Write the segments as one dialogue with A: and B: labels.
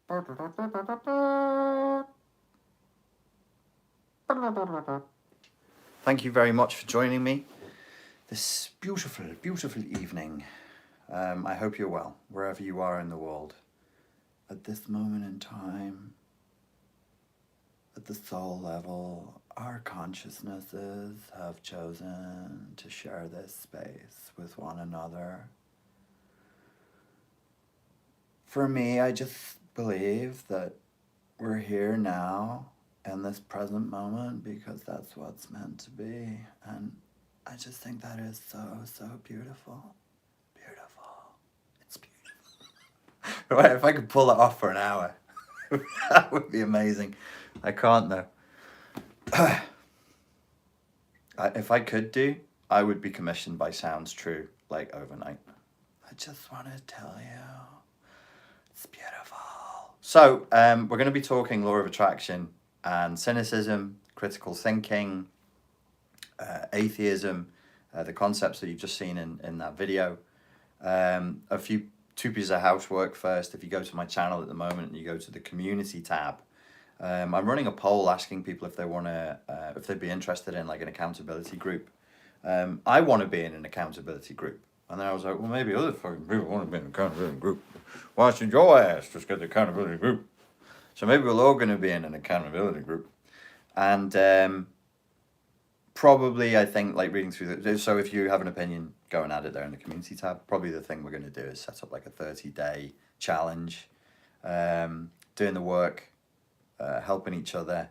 A: Thank you very much for joining me this beautiful, beautiful evening. I hope you're well, wherever you are in the world. At this moment in time, at the soul level, our consciousnesses have chosen to share this space with one another. For me, I just believe that we're here now in this present moment because that's what's meant to be. And I just think that is so, so beautiful. Beautiful. It's beautiful. Right, if I could pull it off for an hour, that would be amazing. I can't though. If I could do, I would be commissioned by Sounds True, like overnight. I just want to tell you, it's beautiful. So, we're going to be talking law of attraction and cynicism, critical thinking, atheism, the concepts that you've just seen in that video. Two pieces of housework first. If you go to my channel at the moment and you go to the community tab, I'm running a poll asking people if they want to, if they'd be interested in like an accountability group. I want to be in an accountability group. And then I was like, well, maybe other fucking people want to be in an accountability group. Why should your ass just get the accountability group? So maybe we're all going to be in an accountability group. And probably, I think, like reading through the... So if you have an opinion, go and add it there in the community tab. Probably the thing we're going to do is set up like a 30-day challenge. Doing the work, helping each other.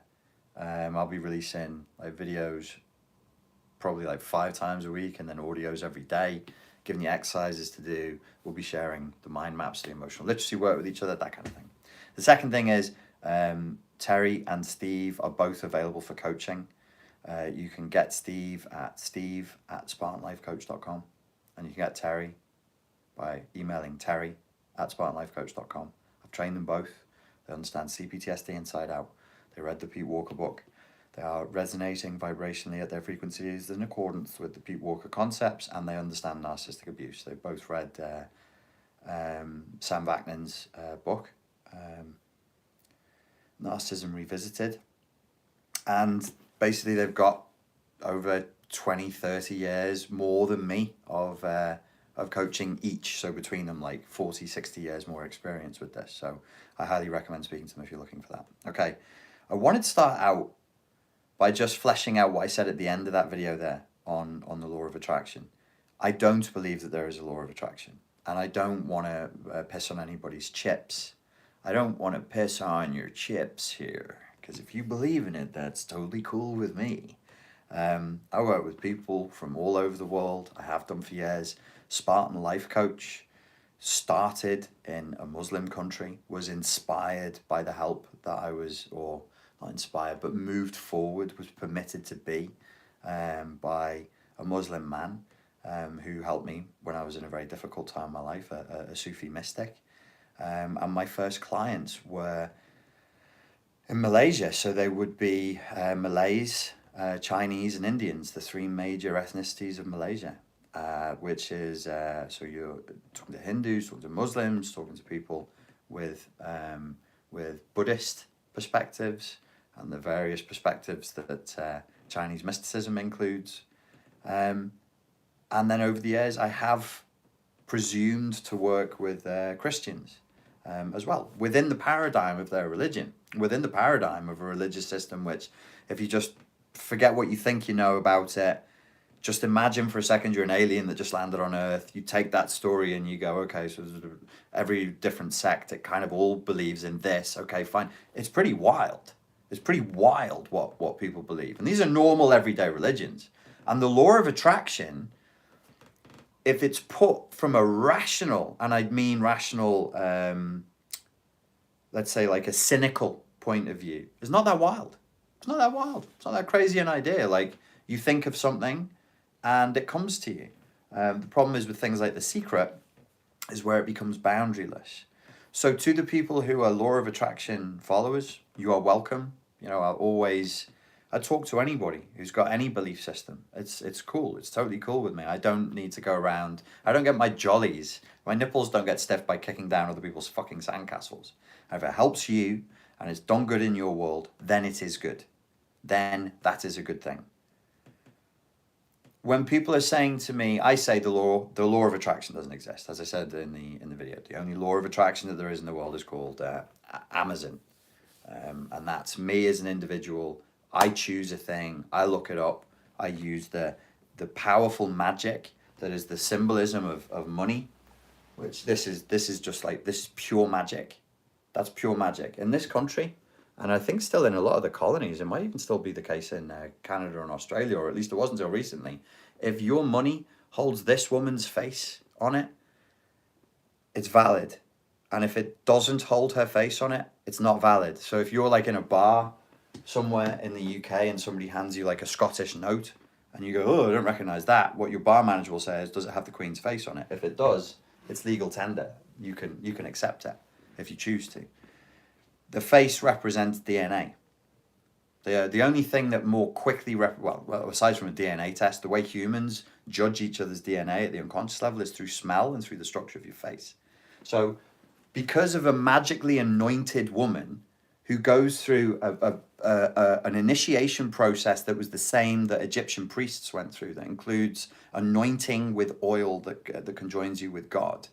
A: I'll be releasing like videos probably like 5 times a week and then audios every day, giving you exercises to do. We'll be sharing the mind maps, the emotional literacy work with each other, that kind of thing. The second thing is Terry and Steve are both available for coaching. You can get Steve at spartanlifecoach.com and you can get Terry by emailing terry@spartanlifecoach.com. I've trained them both. They understand CPTSD inside out. They read the Pete Walker book. They are resonating vibrationally at their frequencies in accordance with the Pete Walker concepts, and they understand narcissistic abuse. They've both read Sam Vaknin's book, Narcissism Revisited. And basically they've got over 20, 30 years more than me of coaching each. So between them, like 40, 60 years more experience with this. So I highly recommend speaking to them if you're looking for that. Okay, I wanted to start out by just fleshing out what I said at the end of that video there on the law of attraction. I don't believe that there is a law of attraction. And I don't want to piss on anybody's chips. I don't want to piss on your chips here. Because if you believe in it, that's totally cool with me. I work with people from all over the world. I have done for years. Spartan Life Coach started in a Muslim country, was inspired by the help that I was, or not inspired, but moved forward, was permitted to be by a Muslim man who helped me when I was in a very difficult time in my life, a Sufi mystic. And my first clients were in Malaysia, so they would be Malays, Chinese and Indians, the 3 major ethnicities of Malaysia, which is, so you're talking to Hindus, talking to Muslims, talking to people with Buddhist perspectives and the various perspectives that Chinese mysticism includes. And then over the years, I have presumed to work with Christians as well, within the paradigm of their religion, within the paradigm of a religious system, which if you just forget what you think you know about it, just imagine for a second you're an alien that just landed on Earth. You take that story and you go, okay, so every different sect, it kind of all believes in this. Okay, fine. It's pretty wild. It's pretty wild what people believe. And these are normal everyday religions. And the law of attraction, if it's put from a rational, and I mean rational, let's say like a cynical point of view, it's not that wild. It's not that wild. It's not that crazy an idea. Like you think of something and it comes to you. The problem is with things like The Secret is where it becomes boundaryless. So to the people who are law of attraction followers, you are welcome. You know, I'll always I talk to anybody who's got any belief system. It's cool. It's totally cool with me. I don't need to go around. I don't get my jollies. My nipples don't get stiff by kicking down other people's fucking sandcastles. If it helps you and it's done good in your world, then it is good. Then that is a good thing. When people are saying to me, I say the law of attraction doesn't exist. As I said in the video, the only law of attraction that there is in the world is called Amazon, and that's me as an individual. I choose a thing, I look it up, I use the powerful magic that is the symbolism of money, which this is just like, this is pure magic. That's pure magic in this country. And I think still in a lot of the colonies, it might even still be the case in Canada and Australia, or at least it wasn't until recently. If your money holds this woman's face on it, it's valid. And if it doesn't hold her face on it, it's not valid. So if you're like in a bar somewhere in the UK and somebody hands you like a Scottish note and you go, oh, I don't recognize that, what your bar manager will say is, does it have the Queen's face on it? If it does, it's legal tender. You can accept it if you choose to. The face represents DNA. The only thing that more quickly, well, aside from a DNA test, the way humans judge each other's DNA at the unconscious level is through smell and through the structure of your face. So because of a magically anointed woman who goes through an initiation process that was the same that Egyptian priests went through, that includes anointing with oil that conjoins you with God,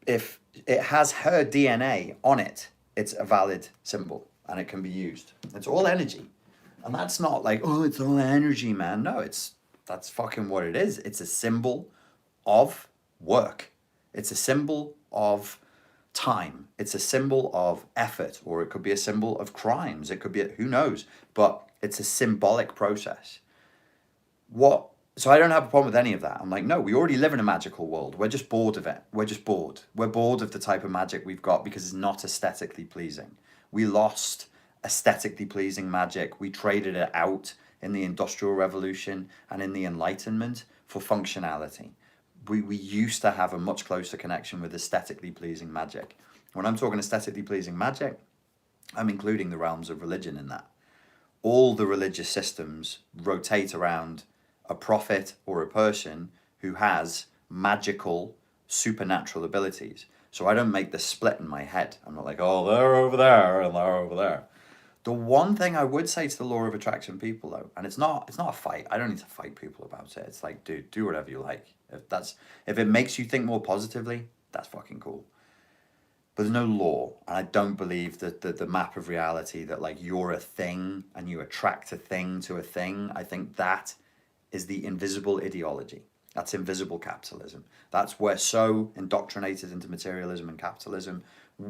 A: if it has her DNA on it, it's a valid symbol and it can be used. It's all energy. And that's not like, oh, it's all energy, man. No, that's fucking what it is. It's a symbol of work. It's a symbol of time. It's a symbol of effort, or it could be a symbol of crimes. It could be, who knows? But it's a symbolic process. So I don't have a problem with any of that. I'm like, no, we already live in a magical world. We're just bored of it. We're just bored. We're bored of the type of magic we've got because it's not aesthetically pleasing. We lost aesthetically pleasing magic. We traded it out in the Industrial Revolution and in the Enlightenment for functionality. We used to have a much closer connection with aesthetically pleasing magic. When I'm talking aesthetically pleasing magic, I'm including the realms of religion in that. All the religious systems rotate around a prophet or a person who has magical, supernatural abilities. So I don't make the split in my head. I'm not like, oh, they're over there and they're over there. The one thing I would say to the law of attraction people, though, and it's not a fight. I don't need to fight people about it. It's like, dude, do whatever you like. If it makes you think more positively, that's fucking cool. But there's no law, and I don't believe that the map of reality that like you're a thing and you attract a thing to a thing. I think that is the invisible ideology. That's invisible capitalism. That's we're so indoctrinated into materialism and capitalism.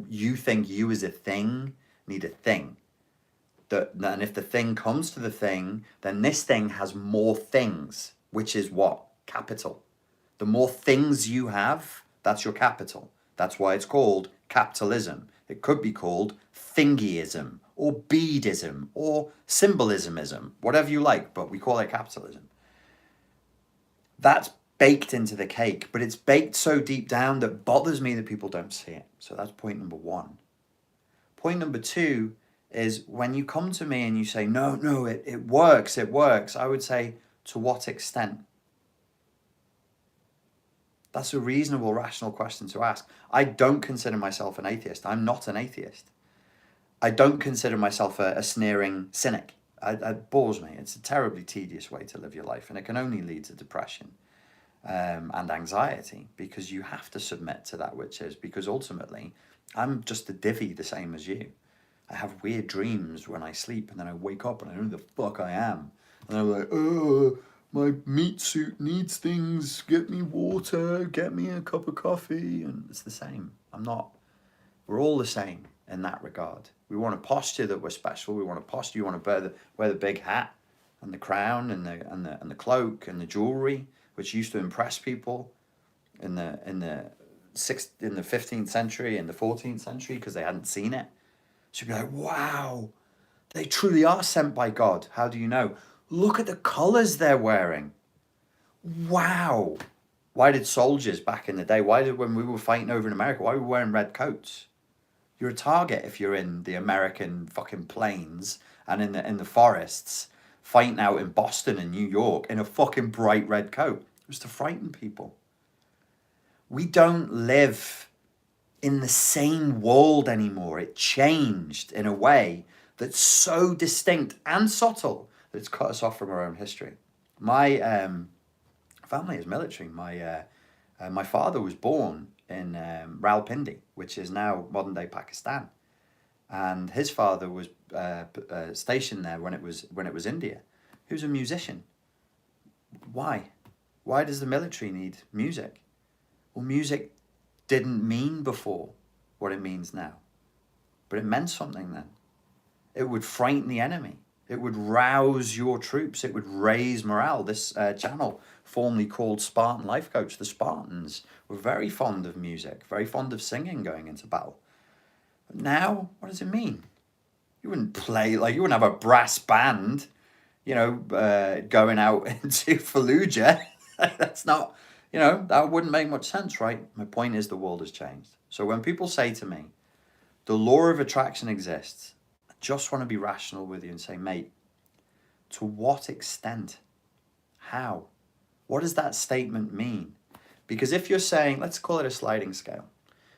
A: You think you as a thing need a thing. And if the thing comes to the thing, then this thing has more things, which is what? Capital. The more things you have, that's your capital. That's why it's called capitalism. It could be called thingyism or beadism or symbolismism, whatever you like, but we call it capitalism. That's baked into the cake, but it's baked so deep down that bothers me that people don't see it. So that's point number one. Point number two is when you come to me and you say, no, it works, I would say, to what extent? That's a reasonable, rational question to ask. I don't consider myself an atheist. I'm not an atheist. I don't consider myself a sneering cynic. It bores me. It's a terribly tedious way to live your life, and it can only lead to depression and anxiety, because you have to submit to that which is, because ultimately I'm just a divvy the same as you. I have weird dreams when I sleep, and then I wake up and I don't know who the fuck I am. And I'm like, oh, my meat suit needs things, get me water, get me a cup of coffee, and it's the same. We're all the same in that regard. We want a posture that we're special. We want a posture. You want to wear the big hat and the crown and the cloak and the jewelry, which used to impress people in the 15th century and the 14th century because they hadn't seen it. So you'd be like, wow, they truly are sent by God. How do you know? Look at the colors they're wearing. Wow. Why did soldiers back in the day, when we were fighting over in America, why were we wearing red coats? You're a target if you're in the American fucking plains and in the forests, fighting out in Boston and New York in a fucking bright red coat. It was to frighten people. We don't live in the same world anymore. It changed in a way that's so distinct and subtle that it's cut us off from our own history. My family is military. My father was born in Rawalpindi, which is now modern day Pakistan, and his father was stationed there when it was India. He was a musician. Why? Why does the military need music? Well, music didn't mean before what it means now, but it meant something then. It would frighten the enemy. It would rouse your troops. It would raise morale. This channel, formerly called Spartan Life Coach, the Spartans were very fond of music, very fond of singing going into battle. But now, what does it mean? You wouldn't play, you wouldn't have a brass band, going out into Fallujah. That's not, that wouldn't make much sense, right? My point is the world has changed. So when people say to me, the law of attraction exists, I just want to be rational with you and say, mate, to what extent? How? What does that statement mean? Because if you're saying, let's call it a sliding scale.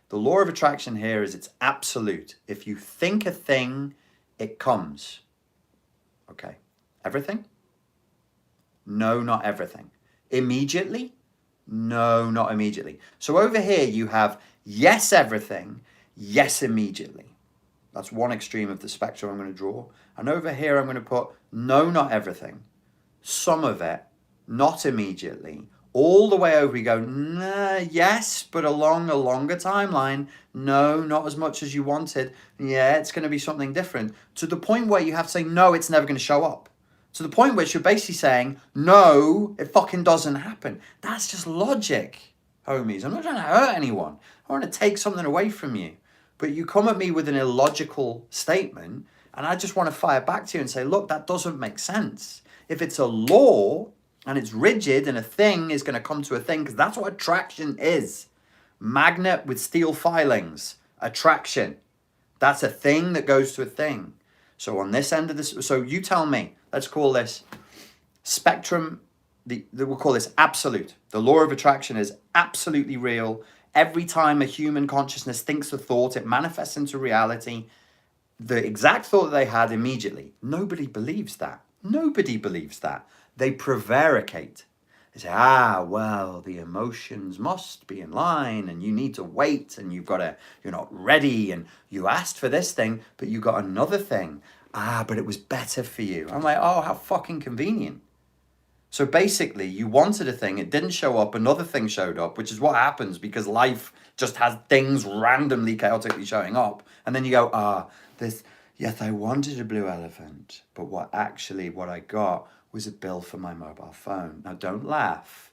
A: The law of attraction here is it's absolute. If you think a thing, it comes. Okay. Everything? No, not everything. Immediately? No, not immediately. So over here you have yes, everything, yes, immediately. That's one extreme of the spectrum I'm going to draw. And over here I'm going to put no, not everything, some of it, not immediately. All the way over you go, nah, yes, but along a longer timeline. No, not as much as you wanted. Yeah, it's going to be something different. To the point where you have to say, no, it's never going to show up. To the point where you're basically saying, no, it fucking doesn't happen. That's just logic, homies. I'm not trying to hurt anyone. I want to take something away from you. But you come at me with an illogical statement, and I just want to fire back to you and say, look, that doesn't make sense. If it's a law and it's rigid and a thing is going to come to a thing, because that's what attraction is. Magnet with steel filings. Attraction. That's a thing that goes to a thing. So on this end of this, so you tell me, let's call this spectrum, we'll call this absolute. The law of attraction is absolutely real. Every time a human consciousness thinks a thought, it manifests into reality. The exact thought that they had immediately. Nobody believes that. Nobody believes that. They prevaricate. They say, well, the emotions must be in line and you need to wait and you're not ready and you asked for this thing, but you got another thing. But it was better for you. I'm like, oh, how fucking convenient. So basically, you wanted a thing, it didn't show up, another thing showed up, which is what happens because life just has things randomly, chaotically showing up. And then you go, yes, I wanted a blue elephant, but what I got was a bill for my mobile phone. Now, don't laugh.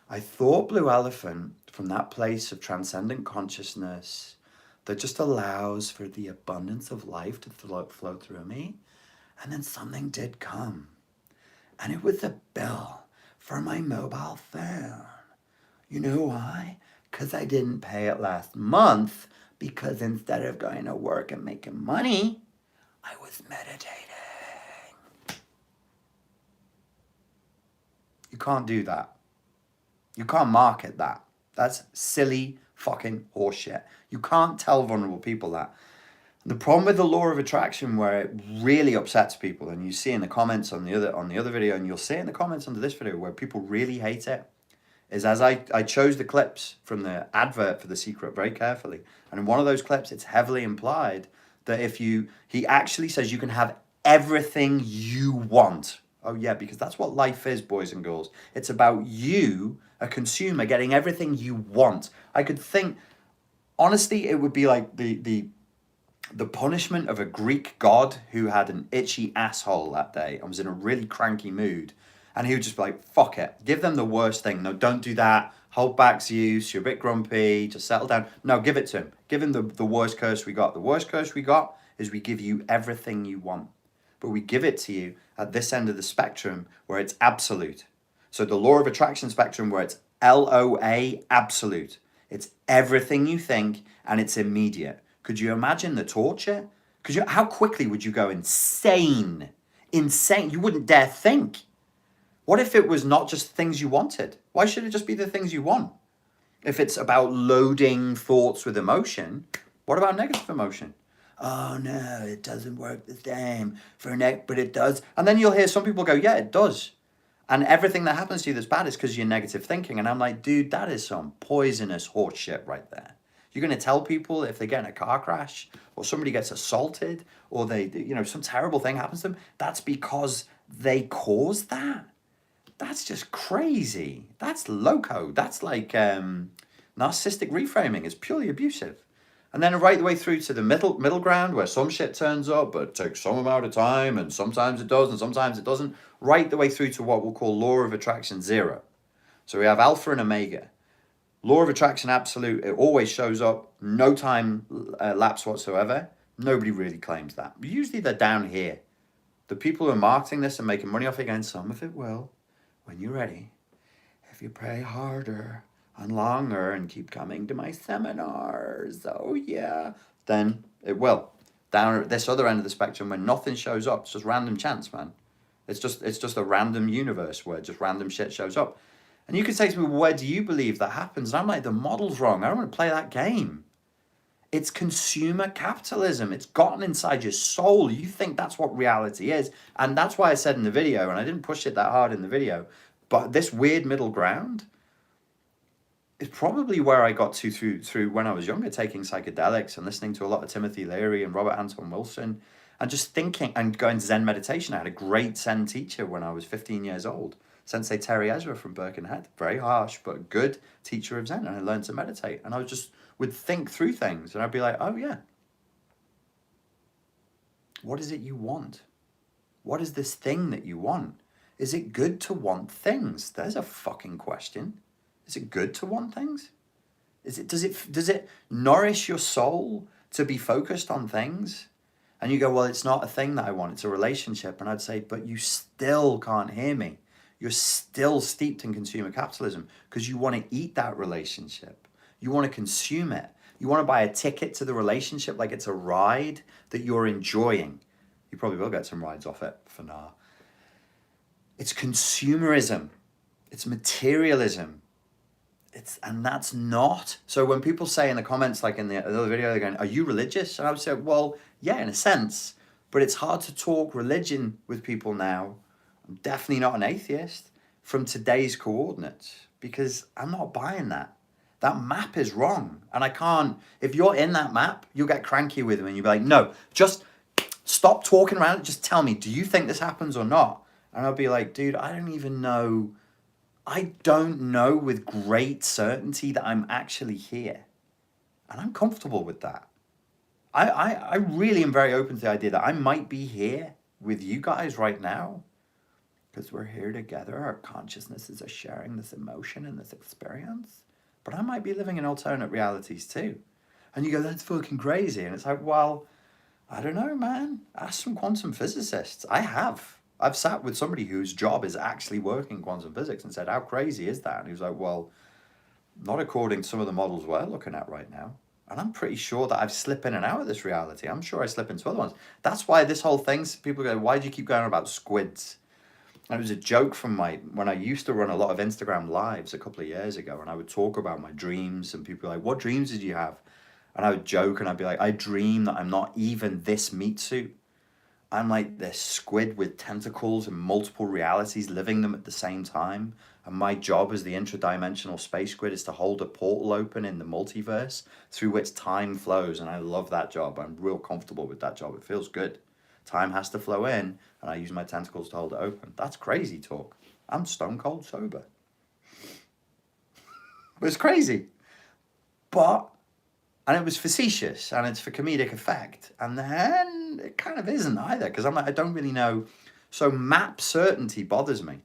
A: I thought blue elephant from that place of transcendent consciousness that just allows for the abundance of life to flow through me. And then something did come. And it was a bill for my mobile phone. You know why? Because I didn't pay it last month, because instead of going to work and making money, I was meditating. You can't do that. You can't market that. That's silly fucking horseshit. You can't tell vulnerable people that. The problem with the law of attraction, where it really upsets people, and you see in the comments on the other video, and you'll see in the comments under this video where people really hate it, is as I chose the clips from the advert for The Secret very carefully, and in one of those clips it's heavily implied that he actually says you can have everything you want. Oh yeah, because that's what life is, boys and girls. It's about you, a consumer, getting everything you want. I could think, honestly, it would be like the punishment of a Greek god who had an itchy asshole that day and was in a really cranky mood. And he would just be like, fuck it. Give them the worst thing. No, don't do that. Hold back, Zeus. You're a bit grumpy. Just settle down. No, give it to him. Give him the worst curse we got. The worst curse we got is we give you everything you want. But we give it to you at this end of the spectrum where it's absolute. So the law of attraction spectrum where it's LOA, absolute. It's everything you think and it's immediate. Could you imagine the torture? Because how quickly would you go insane? Insane. You wouldn't dare think. What if it was not just things you wanted? Why should it just be the things you want? If it's about loading thoughts with emotion, what about negative emotion? Oh no, it doesn't work the same for but it does. And then you'll hear some people go, yeah, it does. And everything that happens to you that's bad is because you're negative thinking. And I'm like, dude, that is some poisonous horse shit right there. You're going to tell people if they get in a car crash or somebody gets assaulted or they, some terrible thing happens to them, that's because they caused that. That's just crazy. That's loco. That's like narcissistic reframing. It's purely abusive. And then right the way through to the middle ground where some shit turns up, but it takes some amount of time, and sometimes it does, and sometimes it doesn't. Right the way through to what we'll call law of attraction 0. So we have alpha and omega. Law of attraction absolute, it always shows up, no time lapse whatsoever. Nobody really claims that. Usually they're down here. The people who are marketing this and making money off it, again, some of it will, when you're ready, if you pray harder and longer and keep coming to my seminars, oh yeah, then it will. Down at this other end of the spectrum when nothing shows up, it's just random chance, man. It's just a random universe where just random shit shows up. And you can say to me, where do you believe that happens? And I'm like, the model's wrong. I don't want to play that game. It's consumer capitalism. It's gotten inside your soul. You think that's what reality is. And that's why I said in the video, and I didn't push it that hard in the video, but this weird middle ground is probably where I got to through when I was younger, taking psychedelics and listening to a lot of Timothy Leary and Robert Anton Wilson, and just thinking and going to Zen meditation. I had a great Zen teacher when I was 15 years old. Sensei Terry Ezra from Birkenhead, very harsh, but good teacher of Zen. And I learned to meditate. And I would think through things. And I'd be like, oh yeah. What is it you want? What is this thing that you want? Is it good to want things? There's a fucking question. Is it good to want things? Does it nourish your soul to be focused on things? And you go, well, it's not a thing that I want. It's a relationship. And I'd say, but you still can't hear me. You're still steeped in consumer capitalism because you want to eat that relationship. You want to consume it. You want to buy a ticket to the relationship like it's a ride that you're enjoying. You probably will get some rides off it for now. It's consumerism. It's materialism. And that's not. So when people say in the comments, like in the other video, they're going, are you religious? And I would say, well, yeah, in a sense. But it's hard to talk religion with people now. I'm definitely not an atheist from today's coordinates because I'm not buying that. That map is wrong. And I can't, if you're in that map, you'll get cranky with me and you'll be like, no, just stop talking around it. Just tell me, do you think this happens or not? And I'll be like, dude, I don't even know. I don't know with great certainty that I'm actually here. And I'm comfortable with that. I really am very open to the idea that I might be here with you guys right now. Because we're here together, our consciousnesses are sharing this emotion and this experience. But I might be living in alternate realities too. And you go, that's fucking crazy. And it's like, well, I don't know, man. Ask some quantum physicists. I've sat with somebody whose job is actually working quantum physics and said, how crazy is that? And he was like, well, not according to some of the models we're looking at right now. And I'm pretty sure that I've slipped in and out of this reality. I'm sure I slip into other ones. That's why this whole thing, people go, why do you keep going on about squids? And it was a joke from when I used to run a lot of Instagram lives a couple of years ago, and I would talk about my dreams, and people were like, what dreams did you have? And I would joke, and I'd be like, I dream that I'm not even this meat suit. I'm like this squid with tentacles and multiple realities, living them at the same time. And my job as the intradimensional space squid is to hold a portal open in the multiverse through which time flows. And I love that job. I'm real comfortable with that job. It feels good. Time has to flow in, and I use my tentacles to hold it open. That's crazy talk. I'm stone cold sober. But it's crazy. And it was facetious, and it's for comedic effect. And then it kind of isn't either, because I'm like, I don't really know. So map certainty bothers me.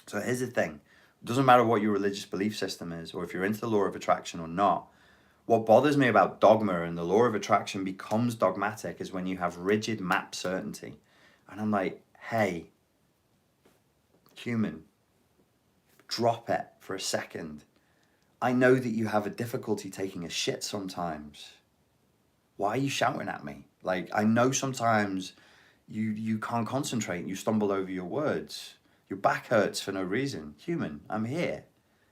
A: So here's the thing. It doesn't matter what your religious belief system is, or if you're into the law of attraction or not. What bothers me about dogma and the law of attraction becomes dogmatic is when you have rigid map certainty. And I'm like, hey, human, drop it for a second. I know that you have a difficulty taking a shit sometimes. Why are you shouting at me? Like, I know sometimes you can't concentrate and you stumble over your words. Your back hurts for no reason. Human, I'm here.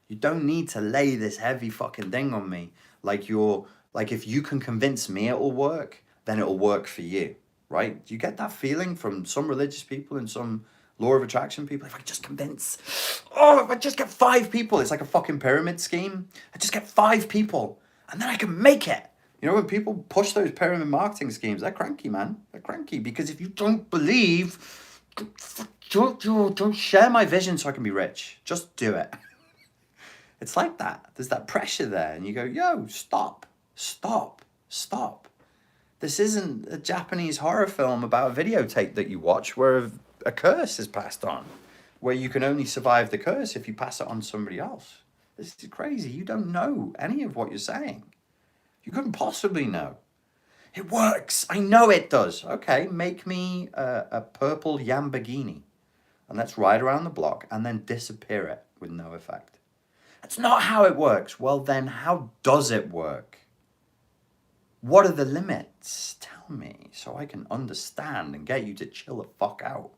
A: You don't need to lay this heavy fucking thing on me. Like if you can convince me it'll work, then it'll work for you, right? Do you get that feeling from some religious people and some law of attraction people? If I just convince, if I just get 5 people, it's like a fucking pyramid scheme. I just get 5 people and then I can make it. You know, when people push those pyramid marketing schemes, they're cranky, man. They're cranky because if you don't believe, don't share my vision so I can be rich. Just do it. It's like that. There's that pressure there, and you go, yo, stop. This isn't a Japanese horror film about a videotape that you watch where a curse is passed on, where you can only survive the curse if you pass it on to somebody else. This is crazy. You don't know any of what you're saying. You couldn't possibly know. It works. I know it does. Okay, make me a purple Lamborghini, and let's ride around the block and then disappear it with no effect. That's not how it works. Well, then how does it work? What are the limits? Tell me so I can understand and get you to chill the fuck out.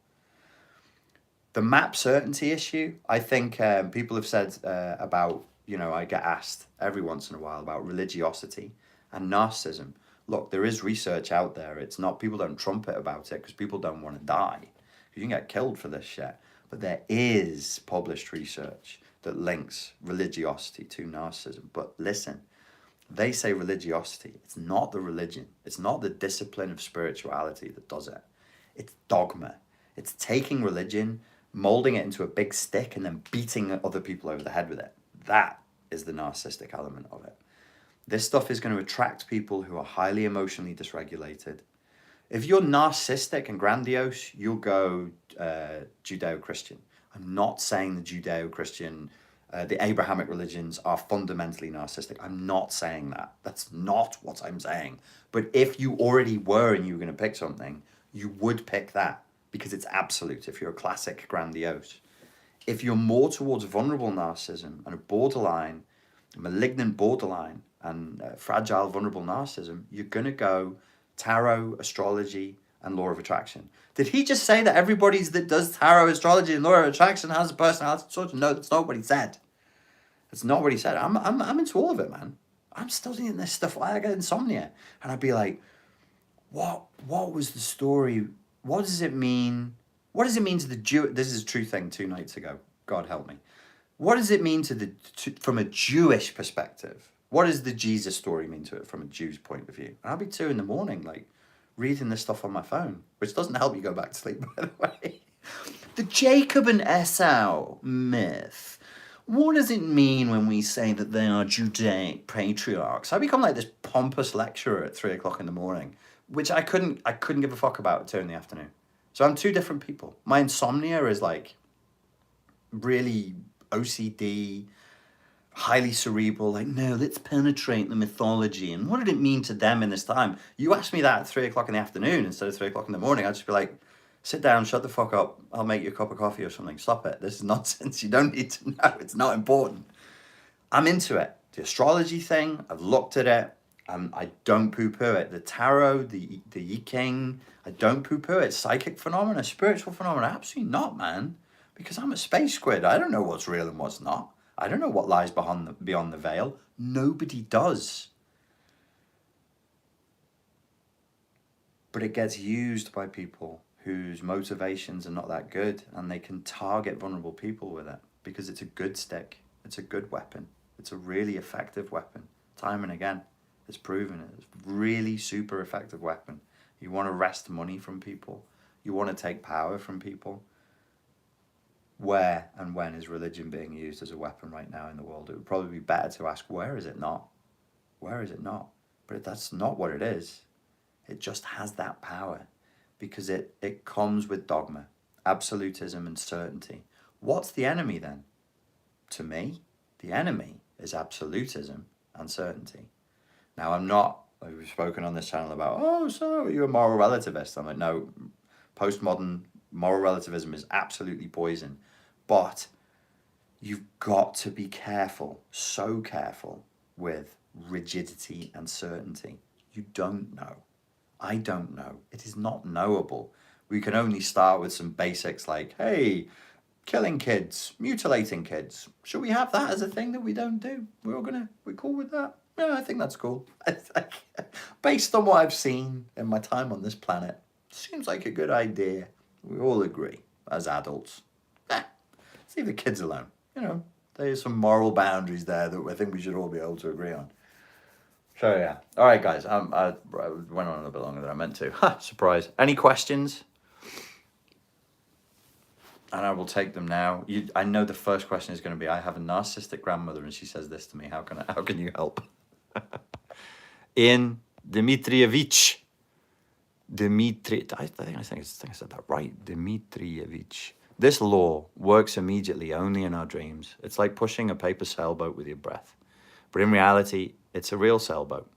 A: The map certainty issue, I think people have said about, I get asked every once in a while about religiosity and narcissism. Look, there is research out there. It's not, people don't trumpet about it because people don't want to die. You can get killed for this shit. But there is published research that links religiosity to narcissism. But listen, they say religiosity. It's not the religion. It's not the discipline of spirituality that does it. It's dogma. It's taking religion, molding it into a big stick, and then beating other people over the head with it. That is the narcissistic element of it. This stuff is going to attract people who are highly emotionally dysregulated. If you're narcissistic and grandiose, you'll go Judeo-Christian. I'm not saying the Judeo-Christian, the Abrahamic religions are fundamentally narcissistic. I'm not saying that. That's not what I'm saying. But if you already were and you were going to pick something, you would pick that because it's absolute if you're a classic grandiose. If you're more towards vulnerable narcissism and a borderline, malignant borderline, and fragile, vulnerable narcissism, you're going to go tarot, astrology, and law of attraction. Did he just say that everybody that does tarot, astrology, and law of attraction has a personality disorder? No, that's not what he said. That's not what he said. I'm into all of it, man. I'm studying this stuff. I get insomnia. And I'd be like, what was the story? What does it mean? What does it mean to the Jew? This is a true thing 2 nights ago. God help me. What does it mean from a Jewish perspective? What does the Jesus story mean to it from a Jew's point of view? And I'll be 2 a.m, like, reading this stuff on my phone, which doesn't help you go back to sleep, by the way. The Jacob and Esau myth. What does it mean when we say that they are Judaic patriarchs? I become like this pompous lecturer at 3 a.m, which I couldn't give a fuck about at 2 p.m. So I'm 2 different people. My insomnia is like really OCD, highly cerebral, like, no, let's penetrate the mythology. And what did it mean to them in this time? You asked me that at 3 o'clock in the afternoon instead of 3 o'clock in the morning. I'd just be like, sit down, shut the fuck up. I'll make you a cup of coffee or something. Stop it. This is nonsense. You don't need to know. It's not important. I'm into it. The astrology thing, I've looked at it. I don't poo-poo it. The tarot, the I Ching, I don't poo-poo it. Psychic phenomena, spiritual phenomena, absolutely not, man. Because I'm a space squid. I don't know what's real and what's not. I don't know what lies beyond the veil. Nobody does. But it gets used by people whose motivations are not that good, and they can target vulnerable people with it because it's a good stick. It's a good weapon. It's a really effective weapon. Time and again, it's proven it. It's a really super effective weapon. You want to wrest money from people. You want to take power from people. Where and when is religion being used as a weapon right now in the world? It would probably be better to ask, where is it not? Where is it not? But that's not what it is. It just has that power because it comes with dogma, absolutism, and certainty. What's the enemy then? To me, the enemy is absolutism and certainty. Now, we've spoken on this channel about, so you're a moral relativist. I'm like, no, postmodern moral relativism is absolutely poison. But you've got to be careful, so careful with rigidity and certainty. You don't know. I don't know. It is not knowable. We can only start with some basics like, hey, killing kids, mutilating kids. Should we have that as a thing that we don't do? We're cool with that? Yeah, I think that's cool. Based on what I've seen in my time on this planet, seems like a good idea. We all agree as adults. Leave the kids alone. There's some moral boundaries there that I think we should all be able to agree on. So yeah. All right, guys. I went on a bit longer than I meant to. Ha! Surprise. Any questions? And I will take them now. I know the first question is going to be, I have a narcissistic grandmother and she says this to me. How can you help? Ian Dmitrievich. I think I said that right. Dmitrievich. This law works immediately only in our dreams. It's like pushing a paper sailboat with your breath. But in reality, it's a real sailboat.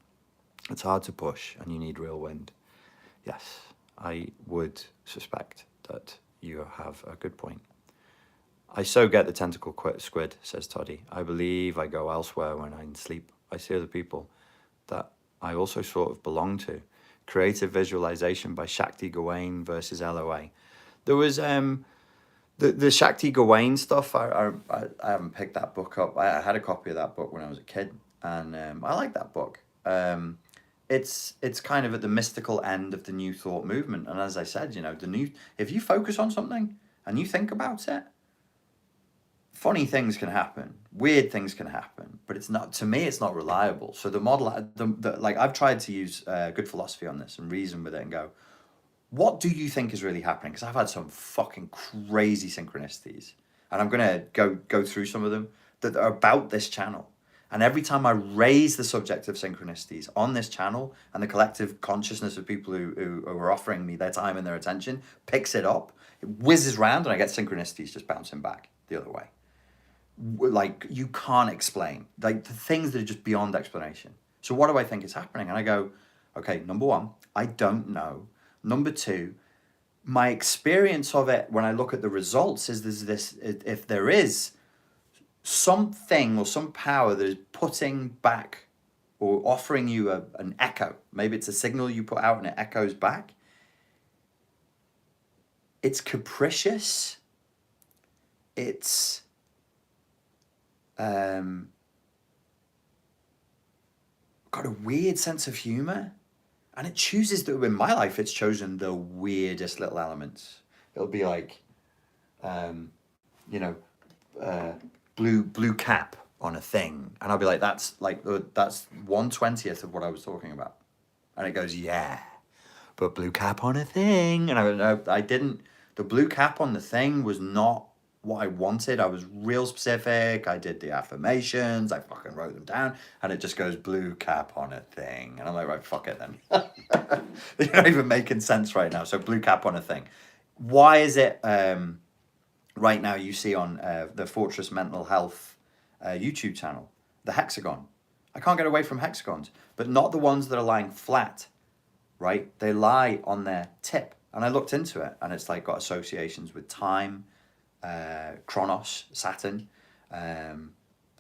A: It's hard to push and you need real wind. Yes, I would suspect that you have a good point. I so get the tentacle squid, says Toddy. I believe I go elsewhere when I'm asleep. I see other people that I also sort of belong to. Creative Visualization by Shakti Gawain versus LOA. There was the Shakti Gawain stuff. I haven't picked that book up. I had a copy of that book when I was a kid, and I like that book. It's kind of at the mystical end of the New Thought movement, and as I said, if you focus on something and you think about it, funny things can happen, weird things can happen, but it's not, to me, it's not reliable. So the model, like I've tried to use good philosophy on this and reason with it and go, what do you think is really happening? Because I've had some fucking crazy synchronicities, and I'm gonna go through some of them that are about this channel. And every time I raise the subject of synchronicities on this channel, and the collective consciousness of people who are offering me their time and their attention picks it up, it whizzes round, and I get synchronicities just bouncing back the other way. Like, you can't explain. Like, the things that are just beyond explanation. So what do I think is happening? And I go, okay, number one, I don't know. Number two, my experience of it when I look at the results is there's this, if there is something or some power that is putting back or offering you an echo, maybe it's a signal you put out and it echoes back, it's capricious, it's got a weird sense of humor, and it chooses that in my life it's chosen the weirdest little elements. It'll be like blue cap on a thing, and I'll be like, that's 1/20th of what I was talking about, and it goes, yeah, but blue cap on a thing, and I go, no, I didn't. The blue cap on the thing was not what I wanted. I was real specific. I did the affirmations. I fucking wrote them down, and it just goes blue cap on a thing, and I'm like, right, fuck it then. You're not even making sense right now. So blue cap on a thing. Why is it? Right now you see on the Fortress Mental Health YouTube channel, the hexagon. I can't get away from hexagons, but not the ones that are lying flat, right? They lie on their tip. And I looked into it, and it's like got associations with time, Chronos, Saturn.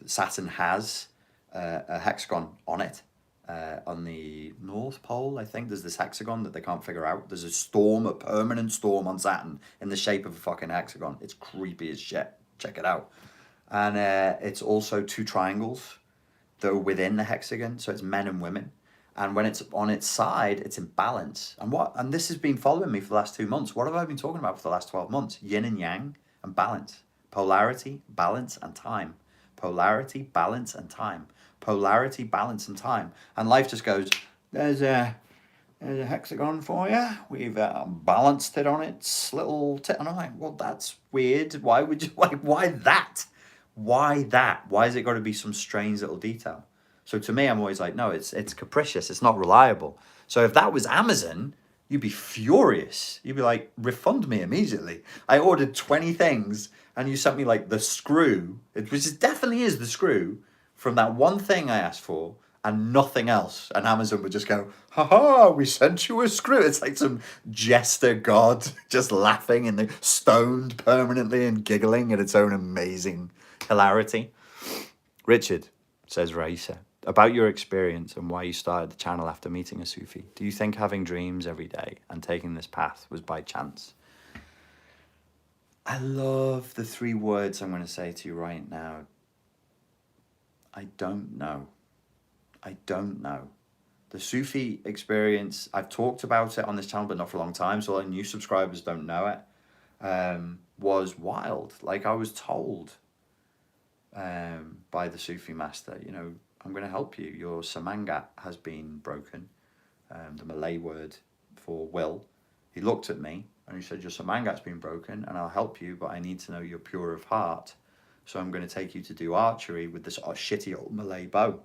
A: Saturn has a hexagon on it. On the North Pole, I think, there's this hexagon that they can't figure out. There's a storm, a permanent storm on Saturn in the shape of a fucking hexagon. It's creepy as shit. Check it out. And it's also two triangles that are within the hexagon, so it's men and women. And when it's on its side, it's in balance. And this has been following me for the last 2 months. What have I been talking about for the last 12 months? Yin and yang and balance. Polarity, balance, and time. Polarity, balance, and time. Polarity, balance, and time. And life just goes, there's a hexagon for you. We've balanced it on its little tip. And I'm like, well, that's weird. Why would you, why that? Why that? Why has it got to be some strange little detail? So to me, I'm always like, no, it's capricious. It's not reliable. So if that was Amazon, you'd be furious. You'd be like, refund me immediately. I ordered 20 things and you sent me like the screw, which definitely is the screw from that one thing I asked for and nothing else. And Amazon would just go, ha, we sent you a screw. It's like some jester god just laughing and stoned permanently and giggling at its own amazing hilarity. Richard, says Raisa, about your experience and why you started the channel after meeting a Sufi. Do you think having dreams every day and taking this path was by chance? I love the 3 words I'm going to say to you right now. I don't know. I don't know. The Sufi experience, I've talked about it on this channel, but not for a long time, so all new subscribers don't know it, was wild. Like, I was told by the Sufi master, you know, I'm going to help you. Your samangat has been broken, the Malay word for will. He looked at me and he said, your samangat's been broken and I'll help you, but I need to know you're pure of heart. So I'm going to take you to do archery with this shitty old Malay bow,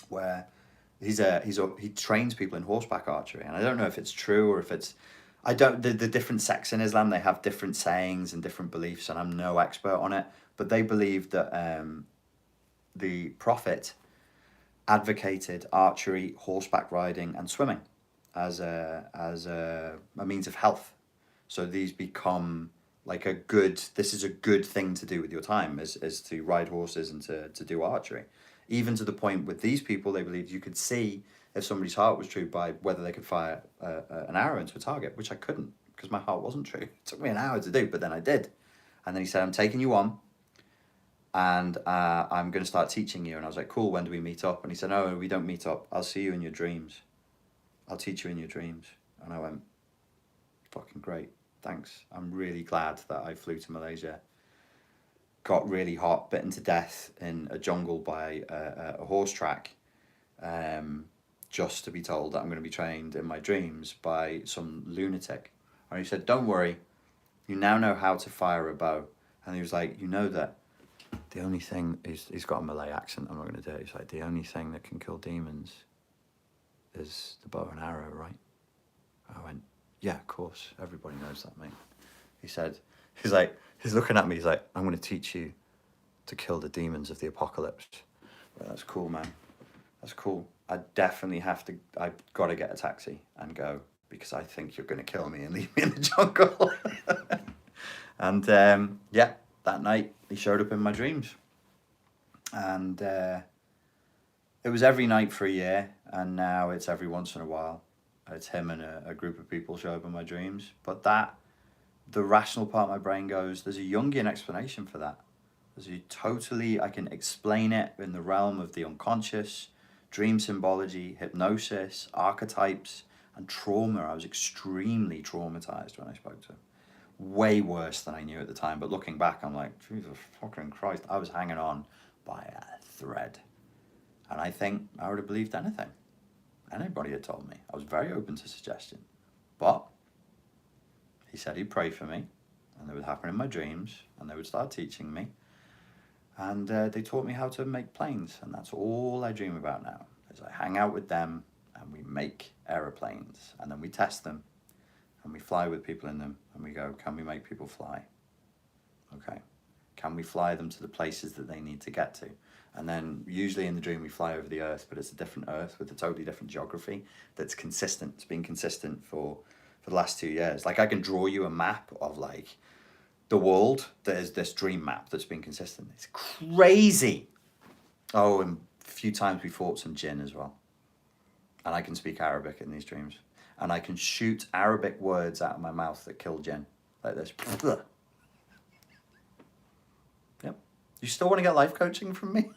A: where he trains people in horseback archery. And I don't know if it's true or if it's, the different sects in Islam, they have different sayings and different beliefs, and I'm no expert on it, but they believe that the Prophet advocated archery, horseback riding, and swimming as a means of health. So these become like this is a good thing to do with your time, is to ride horses and to do archery. Even to the point with these people, they believed you could see if somebody's heart was true by whether they could fire an arrow into a target, which I couldn't because my heart wasn't true. It took me an hour to do, but then I did. And then he said, I'm taking you on and I'm going to start teaching you. And I was like, cool, when do we meet up? And he said, no, we don't meet up. I'll see you in your dreams. I'll teach you in your dreams. And I went, fucking great, thanks. I'm really glad that I flew to Malaysia, got really hot, bitten to death in a jungle by a horse track, just to be told that I'm going to be trained in my dreams by some lunatic. And he said, don't worry, you now know how to fire a bow. And he was like, you know that the only thing is, he's got a Malay accent, I'm not going to do it. He's like, the only thing that can kill demons is the bow and arrow, right? I went, yeah, of course, everybody knows that, mate. He said, he's looking at me, he's like, I'm going to teach you to kill the demons of the apocalypse. Well, that's cool, man. That's cool. I definitely I've got to get a taxi and go, because I think you're going to kill me and leave me in the jungle. And yeah, that night he showed up in my dreams. And it was every night for a year, and now it's every once in a while. It's him and a group of people show up in my dreams. But the rational part of my brain goes, there's a Jungian explanation for that. I can explain it in the realm of the unconscious, dream symbology, hypnosis, archetypes, and trauma. I was extremely traumatized when I spoke to him. Way worse than I knew at the time. But looking back, I'm like, Jesus fucking Christ, I was hanging on by a thread. And I think I would have believed anything anybody had told me. I was very open to suggestion. But he said he'd pray for me, and it would happen in my dreams, and they would start teaching me. And they taught me how to make planes, and that's all I dream about now, is I hang out with them, and we make aeroplanes, and then we test them, and we fly with people in them, and we go, can we make people fly? Okay. Can we fly them to the places that they need to get to? And then usually in the dream we fly over the Earth, but it's a different Earth with a totally different geography that's consistent. It's been consistent for the last 2 years. Like, I can draw you a map of like the world. There's this dream map that's been consistent. It's crazy. Oh, and a few times we fought some jinn as well. And I can speak Arabic in these dreams. And I can shoot Arabic words out of my mouth that kill jinn. Like this. Yep. You still want to get life coaching from me?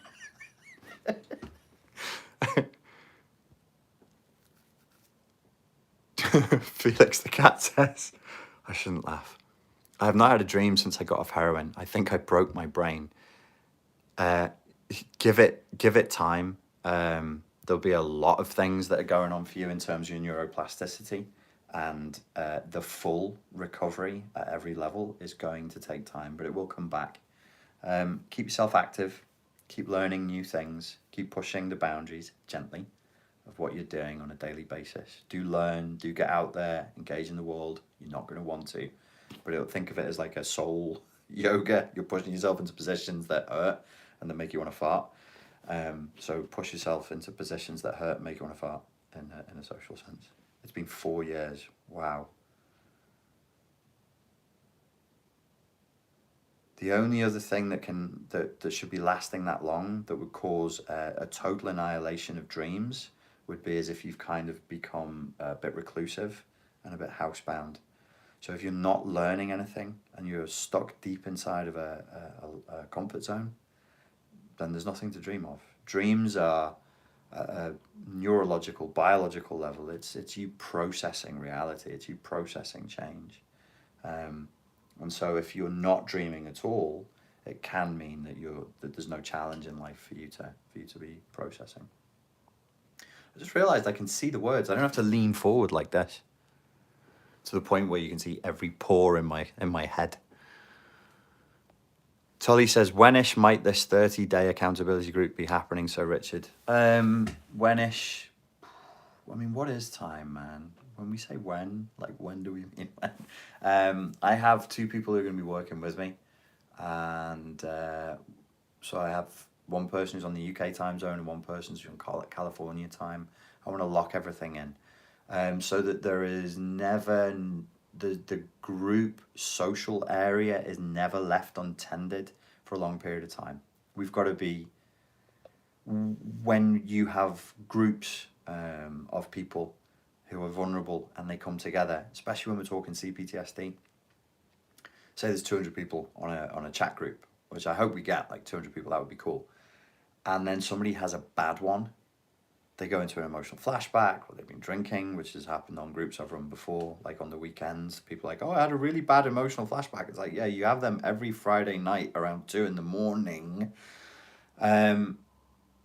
A: Felix the cat says, I shouldn't laugh. I have not had a dream since I got off heroin. I think I broke my brain. Give it time. There'll be a lot of things that are going on for you in terms of your neuroplasticity, and the full recovery at every level is going to take time, but it will come back. Keep yourself active. Keep learning new things. Keep pushing the boundaries gently of what you're doing on a daily basis. Do learn, do get out there, engage in the world. You're not going to want to, but think of it as like a soul yoga. You're pushing yourself into positions that hurt and that make you want to fart. So push yourself into positions that hurt and make you want to fart in a social sense. It's been 4 years. Wow. The only other thing that should be lasting that long, that would cause a total annihilation of dreams, would be as if you've kind of become a bit reclusive and a bit housebound. So if you're not learning anything and you're stuck deep inside of a comfort zone, then there's nothing to dream of. Dreams are a neurological, biological level. It's you processing reality. It's you processing change. And so if you're not dreaming at all, it can mean that there's no challenge in life for you to be processing. I just realized I can see the words. I don't have to lean forward like this, to the point where you can see every pore in my head. Tully says, whenish might this 30-day accountability group be happening, Sir Richard? Whenish, I mean, what is time, man? When we say when, like, when do we mean when? I have 2 people who are going to be working with me. And so I have one person who's on the UK time zone and one person who's on California time. I want to lock everything in. So that there is never, the group social area is never left untended for a long period of time. We've got to be, when you have groups of people who are vulnerable and they come together, especially when we're talking CPTSD, say there's 200 people on a chat group, which I hope we get, like 200 people, that would be cool. And then somebody has a bad one, they go into an emotional flashback, or they've been drinking, which has happened on groups I've run before, like on the weekends. People are like, oh, I had a really bad emotional flashback. It's like, yeah, you have them every Friday night around 2 a.m.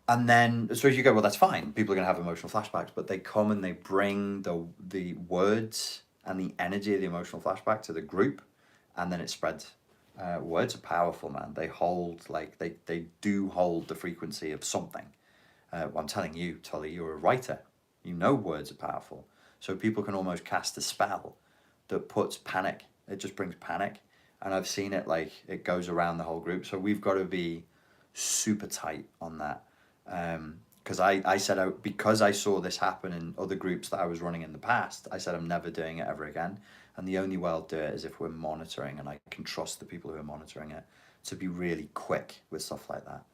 A: And then, so you go, well, that's fine. People are going to have emotional flashbacks, but they come and they bring the words and the energy of the emotional flashback to the group, and then it spreads. Words are powerful, man. They hold, like, they do hold the frequency of something. Well, I'm telling you, Tully, you're a writer. You know words are powerful. So people can almost cast a spell that puts panic. It just brings panic. And I've seen it, like, it goes around the whole group. So we've got to be super tight on that. Because I set out, because I saw this happen in other groups that I was running in the past, I said I'm never doing it ever again. And the only way I'll do it is if we're monitoring, and I can trust the people who are monitoring it to be really quick with stuff like that.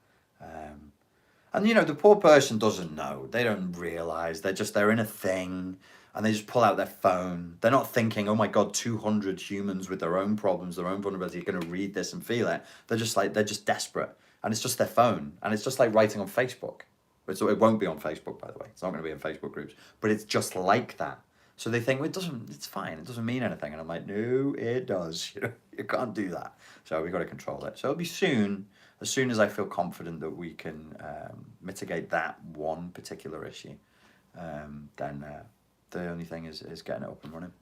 A: And, you know, the poor person doesn't know. They don't realize. They're in a thing, and they just pull out their phone. They're not thinking, oh my God, 200 humans with their own problems, their own vulnerability are going to read this and feel it. They're just desperate. And it's just their phone. And it's just like writing on Facebook. It won't be on Facebook, by the way. It's not going to be in Facebook groups. But it's just like that. So they think, well, it's fine. It doesn't mean anything. And I'm like, no, it does. You know, you can't do that. So we've got to control it. So it'll be soon. As soon as I feel confident that we can mitigate that one particular issue, then the only thing is getting it up and running.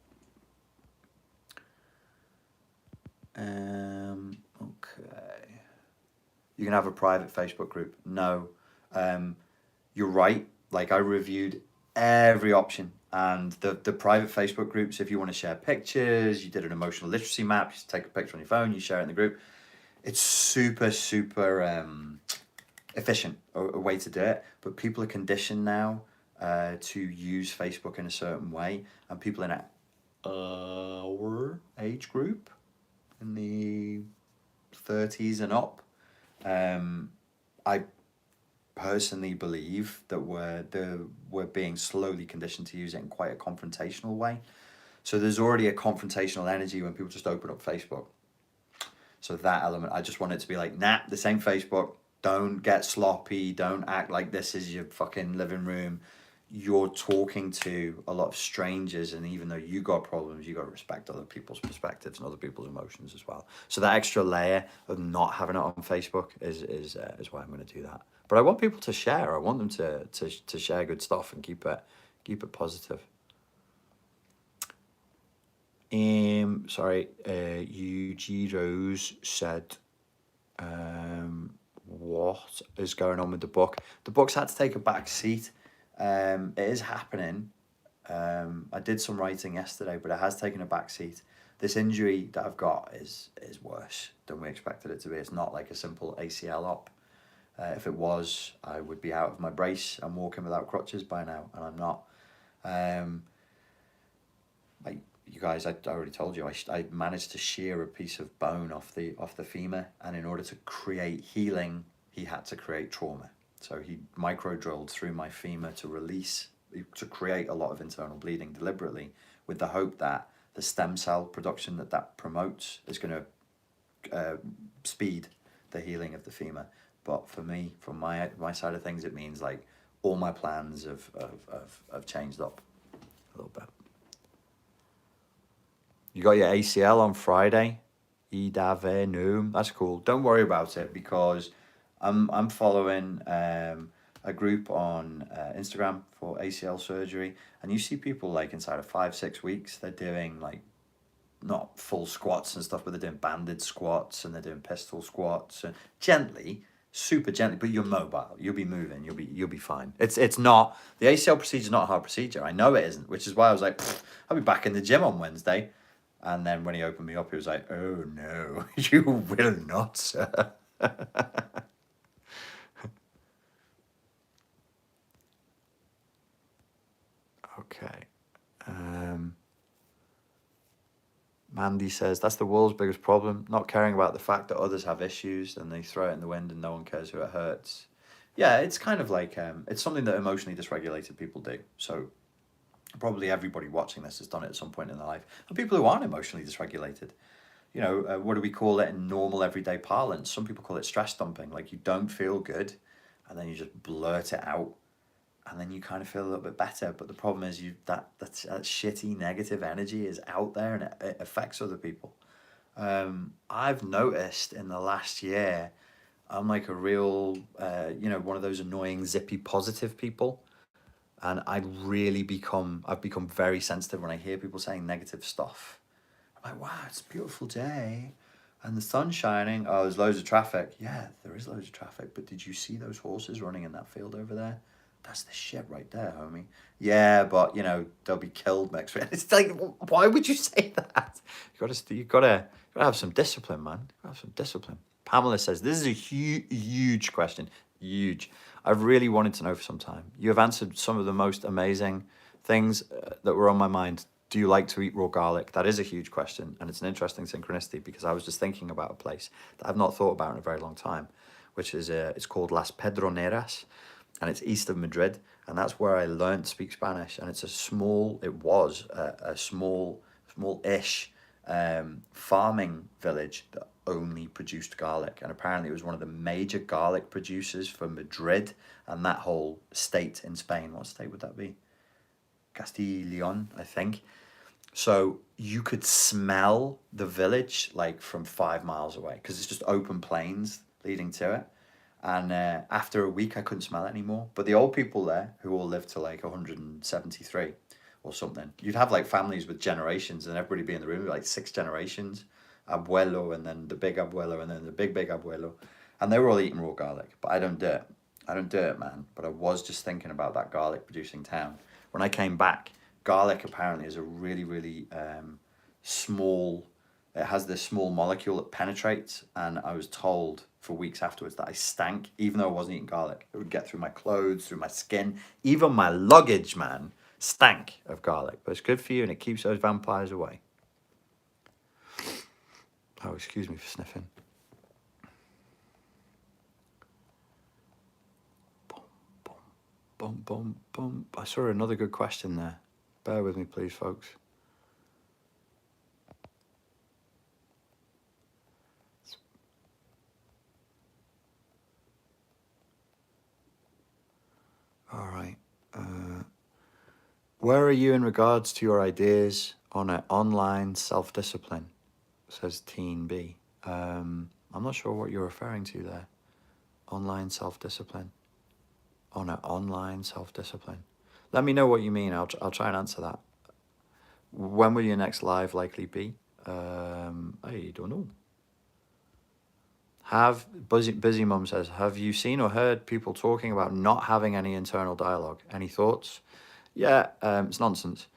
A: Okay. You can have a private Facebook group. No. You're right. Like, I reviewed every option. And the private Facebook groups, if you want to share pictures, you did an emotional literacy map, you take a picture on your phone, you share it in the group. It's super, super efficient, a way to do it. But people are conditioned now to use Facebook in a certain way. And people in our age group, in the 30s and up, I personally believe that we're being slowly conditioned to use it in quite a confrontational way. So there's already a confrontational energy when people just open up Facebook. So that element, I just want it to be like, nah, this ain't Facebook. Don't get sloppy. Don't act like this is your fucking living room. You're talking to a lot of strangers, and even though you got problems, you got to respect other people's perspectives and other people's emotions as well. So that extra layer of not having it on Facebook is why I'm going to do that. But I want people to share. I want them to share good stuff and keep it positive. Eugiros said, what is going on with the book? The book's had to take a back seat. It is happening. I did some writing yesterday, but it has taken a back seat. This injury that I've got is worse than we expected it to be. It's not like a simple ACL op. If it was, I would be out of my brace and walking without crutches by now, and I'm not. you guys, I already told you, I managed to shear a piece of bone off the femur, and in order to create healing, he had to create trauma. So he micro drilled through my femur to create a lot of internal bleeding deliberately, with the hope that the stem cell production that promotes is going to speed the healing of the femur. But for me, from my side of things, it means like all my plans have changed up a little bit. You got your ACL on Friday? Idavenu. That's cool. Don't worry about it, because I'm following a group on Instagram for ACL surgery, and you see people like inside of 5-6 weeks, they're doing like not full squats and stuff, but they're doing banded squats and they're doing pistol squats and gently, super gently, but you're mobile. You'll be moving. You'll be fine. It's not, the ACL procedure is not a hard procedure. I know it isn't, which is why I was like, I'll be back in the gym on Wednesday. And then when he opened me up, he was like, oh no, you will not, sir. Okay. Mandy says, that's the world's biggest problem, not caring about the fact that others have issues, and they throw it in the wind and no one cares who it hurts. Yeah, it's kind of like, it's something that emotionally dysregulated people do. So probably everybody watching this has done it at some point in their life. And people who aren't emotionally dysregulated, you know, what do we call it in normal everyday parlance? Some people call it stress dumping. Like, you don't feel good, and then you just blurt it out, and then you kind of feel a little bit better. But the problem is that shitty negative energy is out there, and it affects other people. I've noticed in the last year, I'm like a real, one of those annoying zippy positive people. And I've become very sensitive when I hear people saying negative stuff. I'm like, wow, it's a beautiful day and the sun's shining. Oh, there's loads of traffic. Yeah, there is loads of traffic. But did you see those horses running in that field over there? That's the shit right there, homie. Yeah, but, they'll be killed next week. It's like, why would you say that? You gotta have some discipline, man. You gotta have some discipline. Pamela says, this is a huge question. Huge. I've really wanted to know for some time. You have answered some of the most amazing things that were on my mind. Do you like to eat raw garlic? That is a huge question, and it's an interesting synchronicity, because I was just thinking about a place that I've not thought about in a very long time, which is it's called Las Pedroneras, and it's east of Madrid, and that's where I learned to speak Spanish. And it's a small-ish farming village that only produced garlic, and apparently it was one of the major garlic producers for Madrid and that whole state in Spain. What state would that be? Castilla-León, I think. So you could smell the village like from 5 miles away, because it's just open plains leading to it. And after a week, I couldn't smell it anymore. But the old people there, who all lived to like 173 or something, you'd have like families with generations, and everybody be in the room, like 6 generations, abuelo, and then the big abuelo, and then the big abuelo. And they were all eating raw garlic. But I don't do it, man. But I was just thinking about that garlic producing town. When I came back, garlic apparently is a really, really small, it has this small molecule that penetrates, and I was told for weeks afterwards that I stank, even though I wasn't eating garlic. It would get through my clothes, through my skin, even my luggage, man, stank of garlic. But it's good for you, and it keeps those vampires away. Oh, excuse me for sniffing. Boom, boom, boom. I saw another good question there. Bear with me, please, folks. All right. Where are you in regards to your ideas on an online self-discipline? Says Teen B. I'm not sure what you're referring to there. Online self-discipline. On an online self-discipline. Let me know what you mean. I'll try and answer that. When will your next live likely be? I don't know. Busy Mum says, have you seen or heard people talking about not having any internal dialogue? Any thoughts? Yeah, it's nonsense.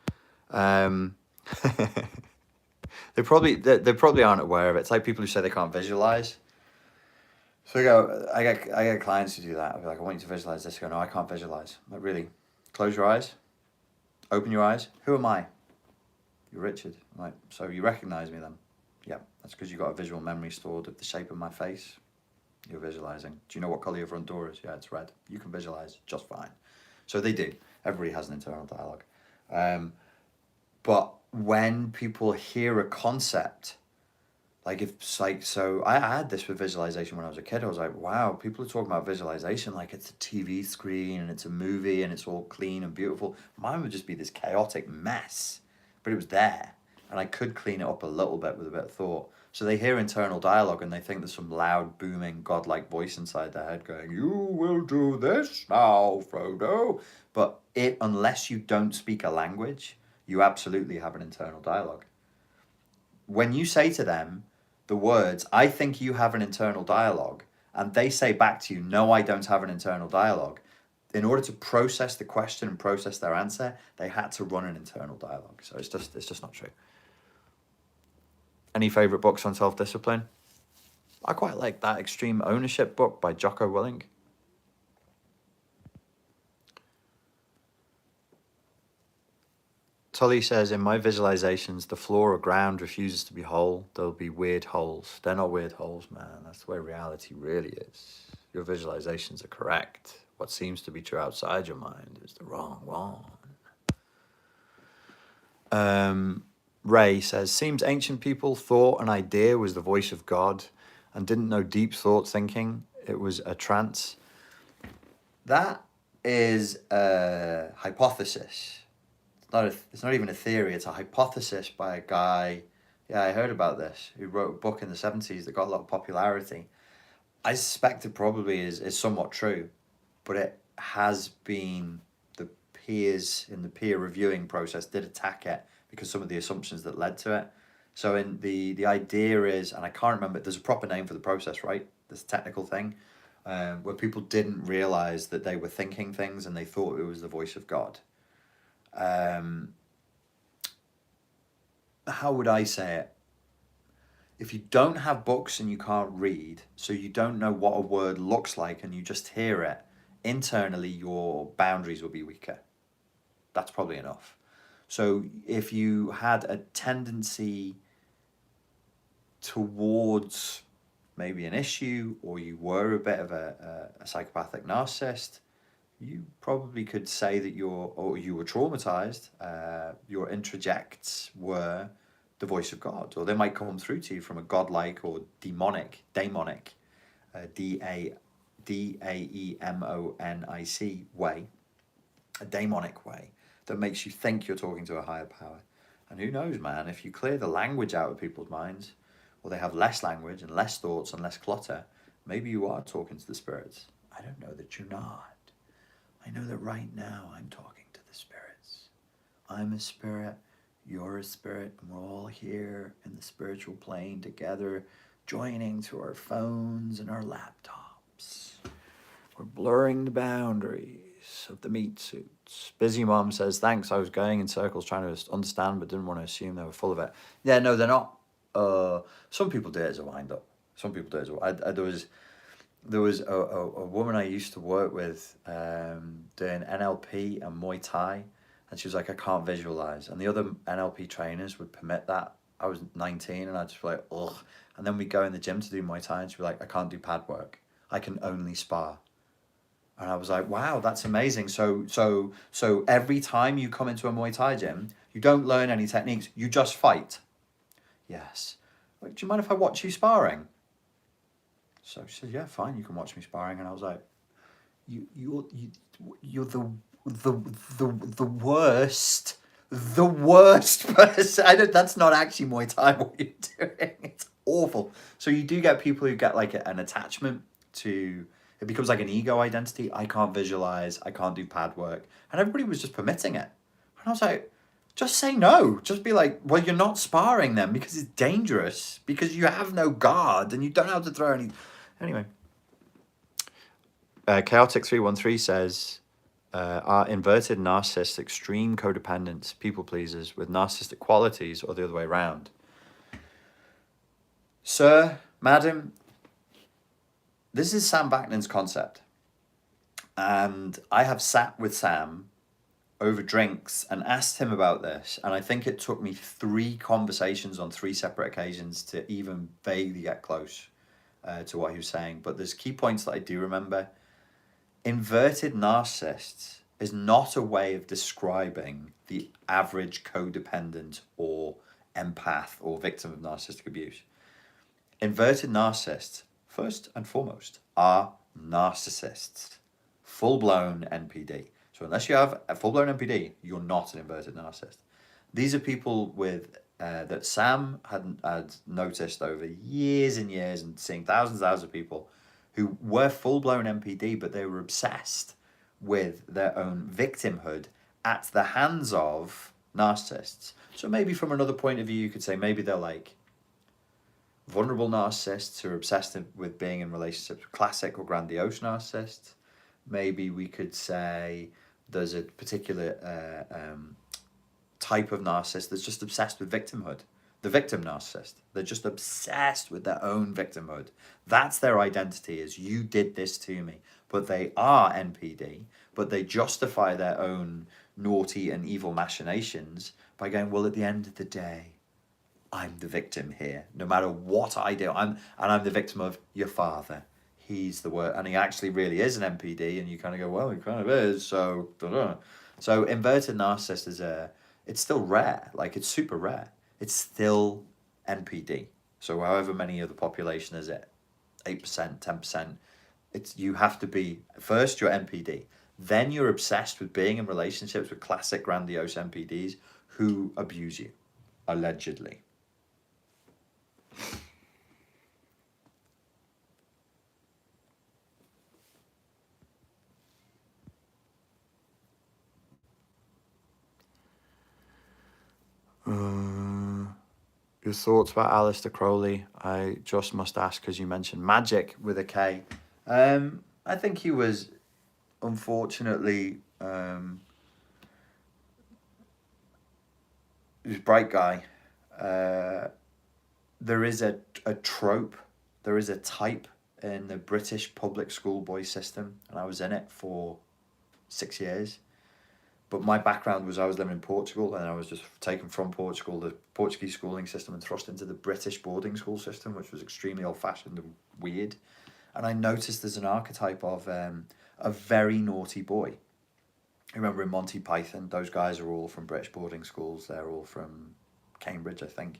A: They probably aren't aware of it. It's like people who say they can't visualize. So I get clients who do that. I'll be like, I want you to visualize this. I go, no, I can't visualize. Like, really? Close your eyes. Open your eyes. Who am I? you're Richard. I'm like, so you recognise me then? Yeah, that's because you got a visual memory stored of the shape of my face. You're visualising. Do you know what colour your front door is? Yeah, it's red. You can visualise just fine. So they do. Everybody has an internal dialogue. But when people hear a concept, like if it's like, so I had this with visualization when I was a kid. I was like, wow, people are talking about visualization like it's a TV screen and it's a movie and it's all clean and beautiful. Mine would just be this chaotic mess, but it was there and I could clean it up a little bit with a bit of thought. So they hear internal dialogue and they think there's some loud, booming, godlike voice inside their head going, you will do this now, Frodo. But unless you don't speak a language, you absolutely have an internal dialogue. When you say to them the words, I think you have an internal dialogue, and they say back to you, no, I don't have an internal dialogue, in order to process the question and process their answer, they had to run an internal dialogue. So it's just not true. Any favourite books on self-discipline? I quite like that Extreme Ownership book by Jocko Willink. Tully says, in my visualizations, the floor or ground refuses to be whole. There'll be weird holes. They're not weird holes, man. That's the way reality really is. Your visualizations are correct. What seems to be true outside your mind is the wrong one. Ray says, seems ancient people thought an idea was the voice of God and didn't know deep thought thinking. It was a trance. That is a hypothesis. It's not even a theory, it's a hypothesis by a guy, yeah, I heard about this, who wrote a book in the 70s that got a lot of popularity. I suspect it probably is somewhat true, but it has been, the peers in the peer reviewing process did attack it because some of the assumptions that led to it. So in the idea is, and I can't remember, there's a proper name for the process, right? This technical thing, where people didn't realize that they were thinking things and they thought it was the voice of God. How would I say it? If you don't have books and you can't read, so you don't know what a word looks like and you just hear it, internally your boundaries will be weaker. That's probably enough. So if you had a tendency towards maybe an issue, or you were a bit of a psychopathic narcissist, you probably could say that you were traumatized. Your introjects were the voice of God, or they might come through to you from a godlike or daemonic, D-A-E-M-O-N-I-C way, a daemonic way that makes you think you're talking to a higher power. And who knows, man, if you clear the language out of people's minds, or they have less language and less thoughts and less clutter, maybe you are talking to the spirits. I don't know that you're not. I know that right now I'm talking to the spirits. I'm a spirit, you're a spirit, and we're all here in the spiritual plane together, joining to our phones and our laptops. We're blurring the boundaries of the meat suits. Busy Mom says, thanks, I was going in circles trying to understand but didn't want to assume they were full of it. Yeah, no, they're not. Some people do it as a wind-up. Some people do it as a... There was a woman I used to work with doing NLP and Muay Thai, and she was like, I can't visualize. And the other NLP trainers would permit that. I was 19 and I'd just be like, ugh. And then we'd go in the gym to do Muay Thai and she'd be like, I can't do pad work. I can only spar. And I was like, wow, that's amazing. So every time you come into a Muay Thai gym, you don't learn any techniques, you just fight. Yes. Like, do you mind if I watch you sparring? So she said, yeah, fine, you can watch me sparring. And I was like, you're the worst person. That's not actually Muay Thai what you're doing. It's awful. So you do get people who get like an attachment to, it becomes like an ego identity. I can't visualize, I can't do pad work. And everybody was just permitting it. And I was like, just say no. Just be like, well, you're not sparring then because it's dangerous, because you have no guard and you don't know how to throw any. Anyway. Chaotic 313 says, are inverted narcissists extreme codependents, people pleasers with narcissistic qualities, or the other way around? Sir, madam, this is Sam Vaknin's concept. And I have sat with Sam over drinks and asked him about this, and I think it took me 3 conversations on 3 separate occasions to even vaguely get close to what he was saying. But there's key points that I do remember. Inverted narcissists is not a way of describing the average codependent or empath or victim of narcissistic abuse. Inverted narcissists, first and foremost, are narcissists. Full-blown NPD. So unless you have a full-blown NPD, you're not an inverted narcissist. These are people with that Sam had noticed over years and years and seeing thousands of people who were full-blown NPD, but they were obsessed with their own victimhood at the hands of narcissists. So maybe from another point of view, you could say maybe they're like vulnerable narcissists who are obsessed with being in relationships with classic or grandiose narcissists. Maybe we could say there's a particular type of narcissist that's just obsessed with victimhood. The victim narcissist. They're just obsessed with their own victimhood. That's their identity, is you did this to me. But they are NPD, but they justify their own naughty and evil machinations by going, well, at the end of the day, I'm the victim here. No matter what I do, I'm the victim of your father. He's the worst, and he actually really is an NPD, and you kind of go, well, he kind of is, so, So inverted narcissist is it's still rare, like it's super rare. It's still NPD. So however many of the population is it, 8%, 10%, you have to be, first you're NPD, then you're obsessed with being in relationships with classic grandiose NPDs who abuse you, allegedly. Your thoughts about Aleister Crowley? I just must ask because you mentioned magic with a K. I think he was, unfortunately, he was a bright guy. There is a trope, there is a type in the British public school boy system, and I was in it for 6 years. But my background was I was living in Portugal, and I was just taken from Portugal, the Portuguese schooling system, and thrust into the British boarding school system, which was extremely old-fashioned and weird. And I noticed there's an archetype of a very naughty boy. I remember in Monty Python, those guys are all from British boarding schools. They're all from Cambridge, I think.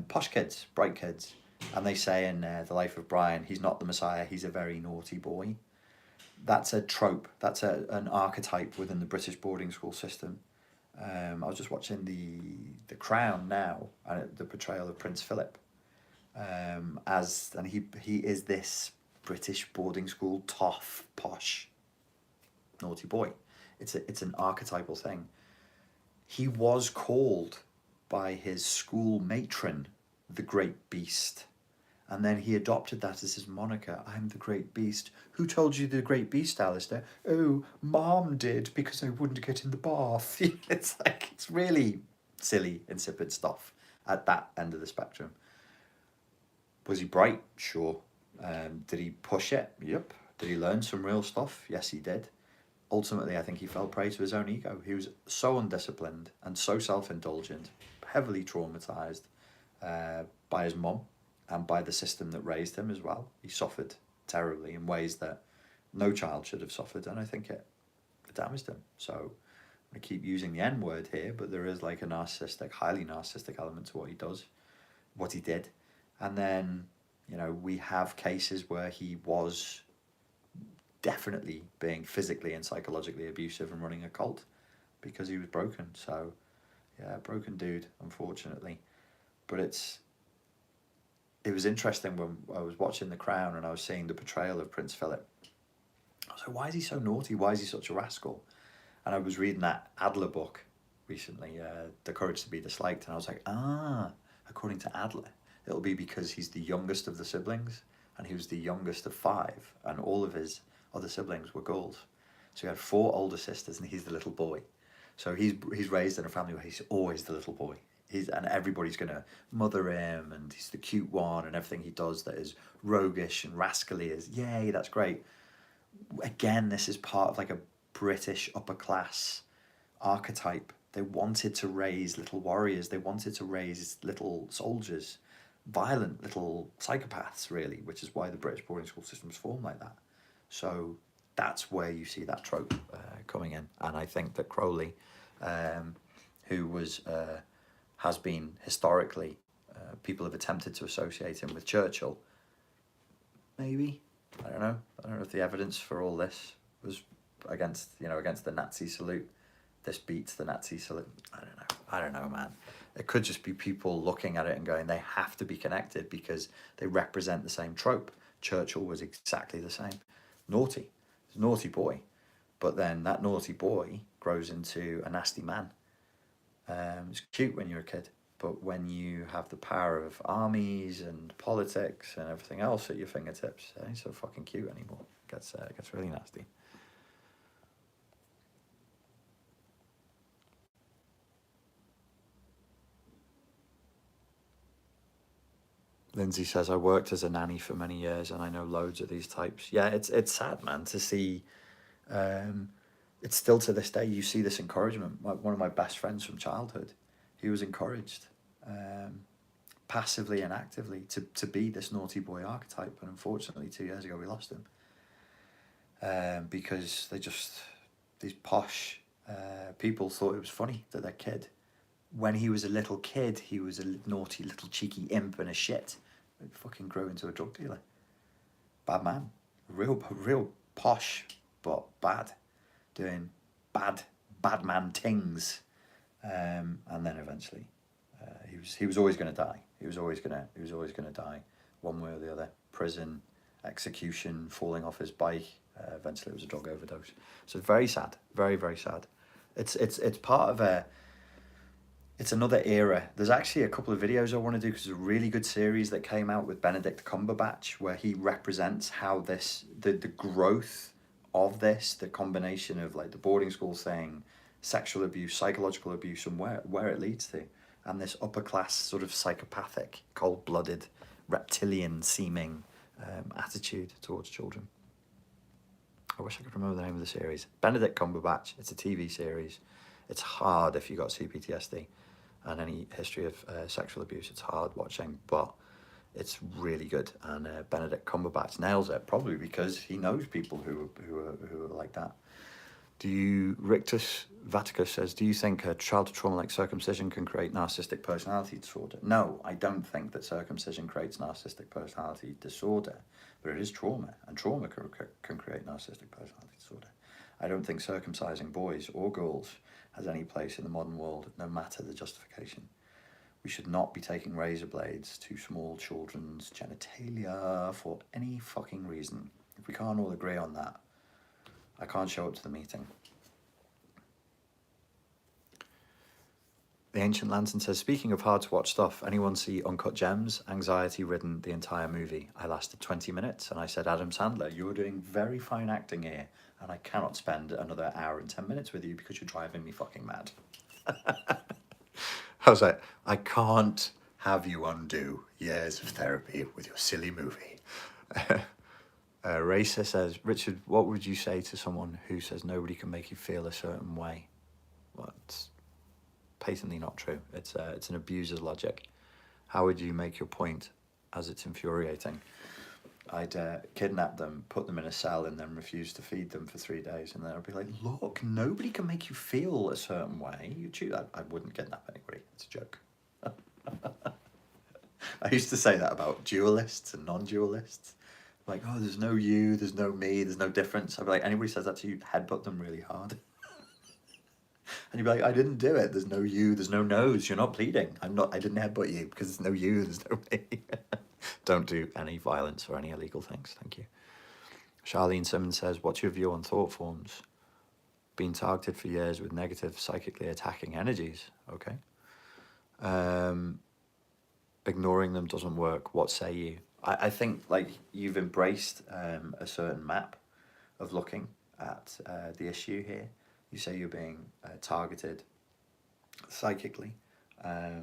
A: Posh kids, bright kids. And they say in The Life of Brian, he's not the Messiah, he's a very naughty boy. That's a trope. That's an archetype within the British boarding school system. I was just watching the Crown now, and the portrayal of Prince Philip, and he is this British boarding school tough, posh, naughty boy. It's an archetypal thing. He was called by his school matron the Great Beast. And then he adopted that as his moniker. I'm the Great Beast. Who told you the Great Beast, Aleister? Oh, Mom did, because I wouldn't get in the bath. It's really silly, insipid stuff at that end of the spectrum. Was he bright? Sure. Did he push it? Yep. Did he learn some real stuff? Yes, he did. Ultimately, I think he fell prey to his own ego. He was so undisciplined and so self-indulgent, heavily traumatized by his mum and by the system that raised him as well. He suffered terribly in ways that no child should have suffered, and I think it damaged him. So I keep using the N word here, but there is like a narcissistic, highly narcissistic element to what he does, what he did. And then, we have cases where he was definitely being physically and psychologically abusive and running a cult because he was broken. So, yeah, broken dude, unfortunately. But it was interesting when I was watching The Crown and I was seeing the portrayal of Prince Philip. I was like, why is he so naughty? Why is he such a rascal? And I was reading that Adler book recently, The Courage to be Disliked, and I was like, according to Adler, it'll be because he's the youngest of the siblings, and he was the youngest of 5, and all of his other siblings were girls. So he had 4 older sisters, and he's the little boy. So he's raised in a family where he's always the little boy. And everybody's going to mother him, and he's the cute one, and everything he does that is roguish and rascally is, yay, that's great. Again, this is part of like a British upper class archetype. They wanted to raise little warriors. They wanted to raise little soldiers, violent little psychopaths, really, which is why the British boarding school system was formed like that. So that's where you see that trope coming in. And I think that Crowley, who was has been historically, people have attempted to associate him with Churchill. Maybe, I don't know. I don't know if the evidence for all this was against the Nazi salute. This beats the Nazi salute. I don't know, man. It could just be people looking at it and going, they have to be connected because they represent the same trope. Churchill was exactly the same. Naughty. He's a naughty boy. But then that naughty boy grows into a nasty man. It's cute when you're a kid. But when you have the power of armies and politics and everything else at your fingertips, it ain't so fucking cute anymore. It gets really nasty. Lindsay says, I worked as a nanny for many years and I know loads of these types. Yeah, it's sad, man, to see. It's still to this day, you see this encouragement. One of my best friends from childhood, he was encouraged passively and actively to be this naughty boy archetype. And unfortunately, 2 years ago, we lost him because these posh people thought it was funny that their kid, when he was a little kid, he was a naughty little cheeky imp and a shit. It fucking grew into a drug dealer. Bad man. Real posh, but bad. Doing bad man things. And then eventually, he was always going to die. He was always going to die, one way or the other. Prison, execution, falling off his bike. Eventually, it was a drug overdose. So very sad, very, very sad. It's part of it's another era. There's actually a couple of videos I want to do because there's a really good series that came out with Benedict Cumberbatch where he represents how the growth of this, the combination of like the boarding school thing, sexual abuse, psychological abuse, and where it leads to. And this upper class sort of psychopathic, cold-blooded, reptilian-seeming attitude towards children. I wish I could remember the name of the series. Benedict Cumberbatch. It's a TV series. It's hard if you got CPTSD and any history of sexual abuse. It's hard watching, but it's really good. And Benedict Cumberbatch nails it, probably because he knows people who are like that. Rictus Vaticus says, do you think a childhood trauma like circumcision can create narcissistic personality disorder? No, I don't think that circumcision creates narcissistic personality disorder, but it is trauma, and trauma can create narcissistic personality disorder. I don't think circumcising boys or girls has any place in the modern world, no matter the justification. We should not be taking razor blades to small children's genitalia for any fucking reason. If we can't all agree on that, I can't show up to the meeting. The Ancient Lantern says, speaking of hard to watch stuff, anyone see Uncut Gems? Anxiety ridden the entire movie. I lasted 20 minutes and I said, Adam Sandler, you're doing very fine acting here and I cannot spend another hour and 10 minutes with you because you're driving me fucking mad. I was like, I can't have you undo years of therapy with your silly movie. Racer says, Richard, what would you say to someone who says nobody can make you feel a certain way? Well, it's patently not true. It's an abuser's logic. How would you make your point as it's infuriating? I'd kidnap them, put them in a cell, and then refuse to feed them for 3 days. And then I'd be like, look, nobody can make you feel a certain way. You choose that. I wouldn't kidnap anybody. It's a joke. I used to say that about dualists and non-dualists. Like, oh, there's no you, there's no me, there's no difference. I'd be like, anybody says that to you, headbutt them really hard. And you'd be like, I didn't do it. There's no you, there's no nose. You're not bleeding. I didn't headbutt you because there's no you, there's no me. Don't do any violence or any illegal things. Thank you. Charlene Simmons says, what's your view on thought forms? Been targeted for years with negative psychically attacking energies. Okay. Ignoring them doesn't work. What say you? I think like you've embraced a certain map of looking at the issue here. You say you're being targeted psychically. I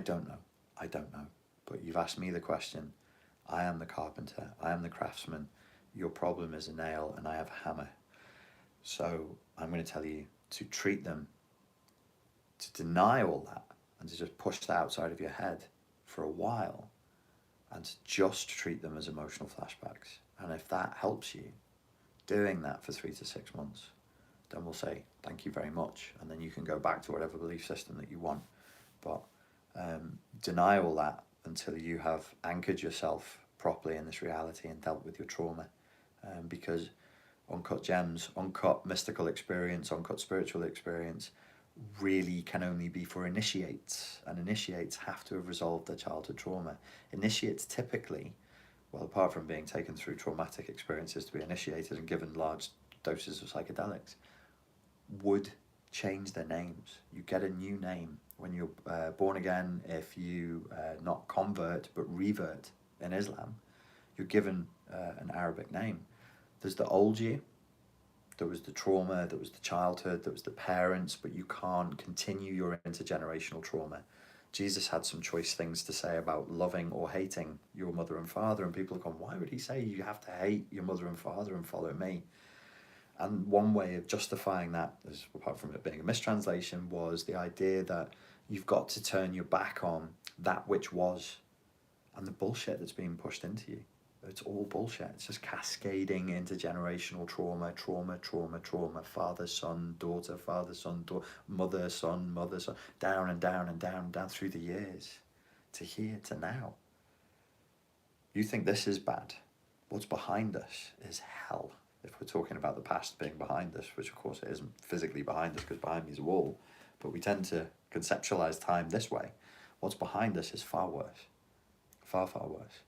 A: don't know. But you've asked me the question. I am the carpenter. I am the craftsman. Your problem is a nail and I have a hammer. So I'm going to tell you to treat them deny all that and to just push that outside of your head for a while and to just treat them as emotional flashbacks. And if that helps you, doing that for 3 to 6 months, then we'll say thank you very much, and then you can go back to whatever belief system that you want. But deny all that until you have anchored yourself properly in this reality and dealt with your trauma, because uncut gems, uncut mystical experience, uncut spiritual experience really can only be for initiates, and initiates have to have resolved their childhood trauma. Initiates typically, well, apart from being taken through traumatic experiences to be initiated and given large doses of psychedelics, would change their names. You get a new name when you're born again. If you not convert but revert in Islam, you're given an Arabic name. There's the old you, there was the trauma, there was the childhood, there was the parents, but you can't continue your intergenerational trauma. Jesus had some choice things to say about loving or hating your mother and father, and people have gone, why would he say you have to hate your mother and father and follow me? And one way of justifying that, apart from it being a mistranslation, was the idea that you've got to turn your back on that which was, and the bullshit that's being pushed into you. It's all bullshit. It's just cascading into generational trauma, father, son, daughter, mother, son, down and down and down and down through the years to here to now. You think this is bad. What's behind us is hell. If we're talking about the past being behind us, which of course it isn't physically behind us because behind me is a wall, but we tend to conceptualize time this way. What's behind us is far worse. Far, far worse.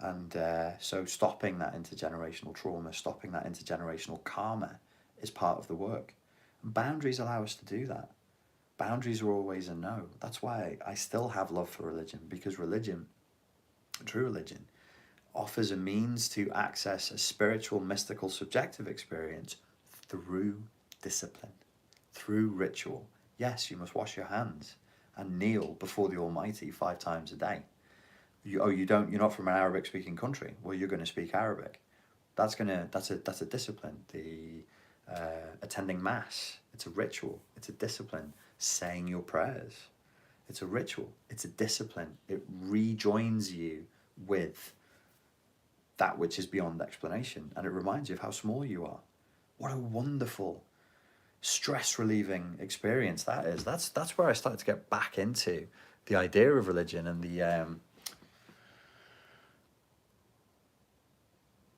A: And so stopping that intergenerational trauma, stopping that intergenerational karma is part of the work. And boundaries allow us to do that. Boundaries are always a no. That's why I still have love for religion, because religion, true religion, offers a means to access a spiritual, mystical, subjective experience through discipline, through ritual. Yes, you must wash your hands and kneel before the Almighty 5 times a day. You're not from an Arabic speaking country. Well, you're going to speak Arabic. That's a discipline. The attending mass, it's a ritual. It's a discipline. Saying your prayers, it's a ritual. It's a discipline. It rejoins you with that which is beyond explanation, and it reminds you of how small you are. What a wonderful, stress relieving experience that is. That's where I started to get back into the idea of religion and the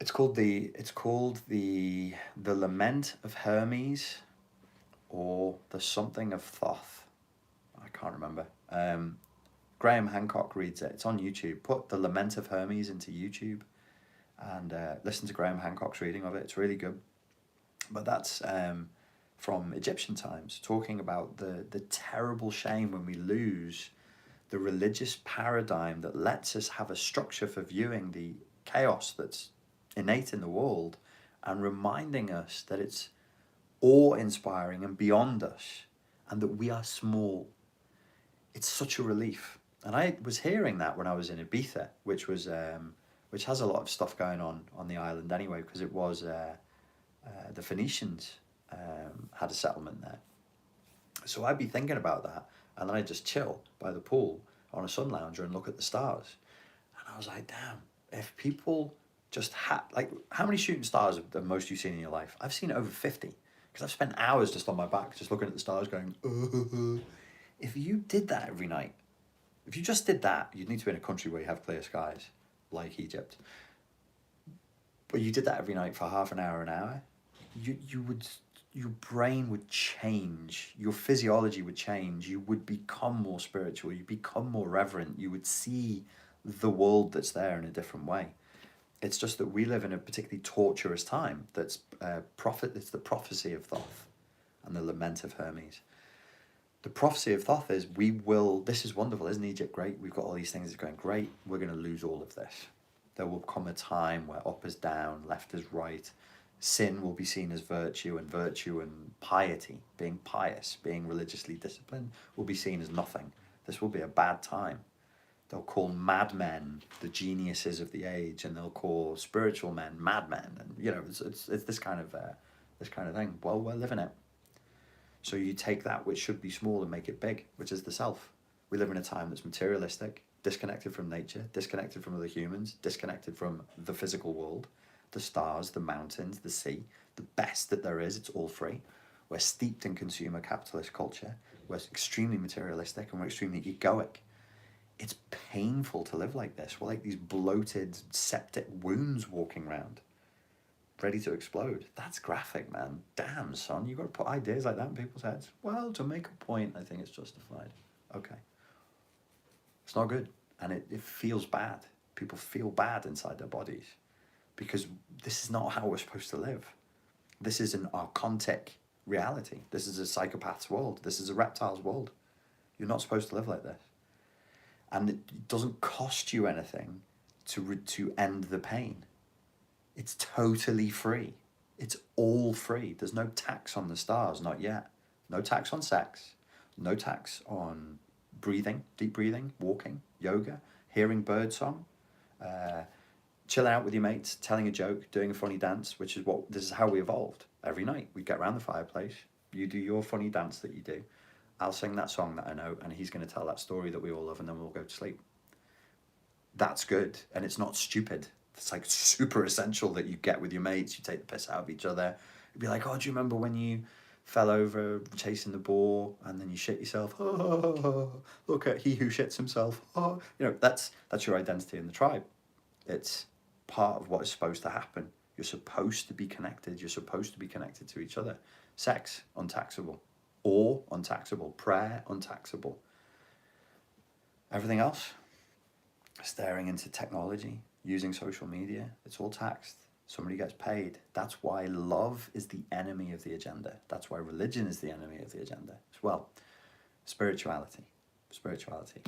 A: It's called the Lament of Hermes, or the something of Thoth. I can't remember. Graham Hancock reads it. It's on YouTube. Put the Lament of Hermes into YouTube and listen to Graham Hancock's reading of it. It's really good. But that's from Egyptian times, talking about the terrible shame when we lose the religious paradigm that lets us have a structure for viewing the chaos that's innate in the world, and reminding us that it's awe-inspiring and beyond us, and that we are small. It's such a relief. And I was hearing that when I was in Ibiza, which has a lot of stuff going on the island anyway, because it was the Phoenicians had a settlement there. So I'd be thinking about that, and then I'd just chill by the pool on a sun lounger and look at the stars. And I was like, damn, if people just how many shooting stars have the most you've seen in your life? I've seen over 50, because I've spent hours just on my back, just looking at the stars going, If you did that every night, if you just did that, you'd need to be in a country where you have clear skies, like Egypt. But you did that every night for half an hour, your brain would change, your physiology would change, you would become more spiritual, you become more reverent, you would see the world that's there in a different way. It's just that we live in a particularly torturous time. It's the prophecy of Thoth and the Lament of Hermes. The prophecy of Thoth is this is wonderful, isn't Egypt great? We've got all these things that are going great. We're going to lose all of this. There will come a time where up is down, left is right. Sin will be seen as virtue and piety, being pious, being religiously disciplined, will be seen as nothing. This will be a bad time. They'll call madmen the geniuses of the age, and they'll call spiritual men madmen, and it's this kind of thing. Well, we're living it. So you take that which should be small and make it big, which is the self. We live in a time that's materialistic, disconnected from nature, disconnected from other humans, disconnected from the physical world, the stars, the mountains, the sea, the best that there is, it's all free. We're steeped in consumer capitalist culture. We're extremely materialistic and we're extremely egoic. It's painful to live like this. We're like these bloated, septic wounds walking around, ready to explode. That's graphic, man. Damn, son, you got to put ideas like that in people's heads. Well, to make a point, I think it's justified. Okay. It's not good. And it feels bad. People feel bad inside their bodies because this is not how we're supposed to live. This is an archontic reality. This is a psychopath's world. This is a reptile's world. You're not supposed to live like this. And it doesn't cost you anything to end the pain. It's totally free. It's all free. There's no tax on the stars, not yet. No tax on sex. No tax on breathing, deep breathing, walking, yoga, hearing birdsong, chilling out with your mates, telling a joke, doing a funny dance, this is how we evolved. Every night we'd get around the fireplace. You do your funny dance that you do. I'll sing that song that I know, and he's going to tell that story that we all love, and then we'll go to sleep. That's good, and it's not stupid. It's like super essential that you get with your mates, you take the piss out of each other. You'd be like, oh, do you remember when you fell over chasing the ball and then you shit yourself? Oh, look at he who shits himself. Oh, that's your identity in the tribe. It's part of what is supposed to happen. You're supposed to be connected. You're supposed to be connected to each other. Sex, untaxable. Awe, untaxable. Prayer, untaxable. Everything else, staring into technology, using social media, it's all taxed. Somebody gets paid. That's why love is the enemy of the agenda. That's why religion is the enemy of the agenda as well. Spirituality.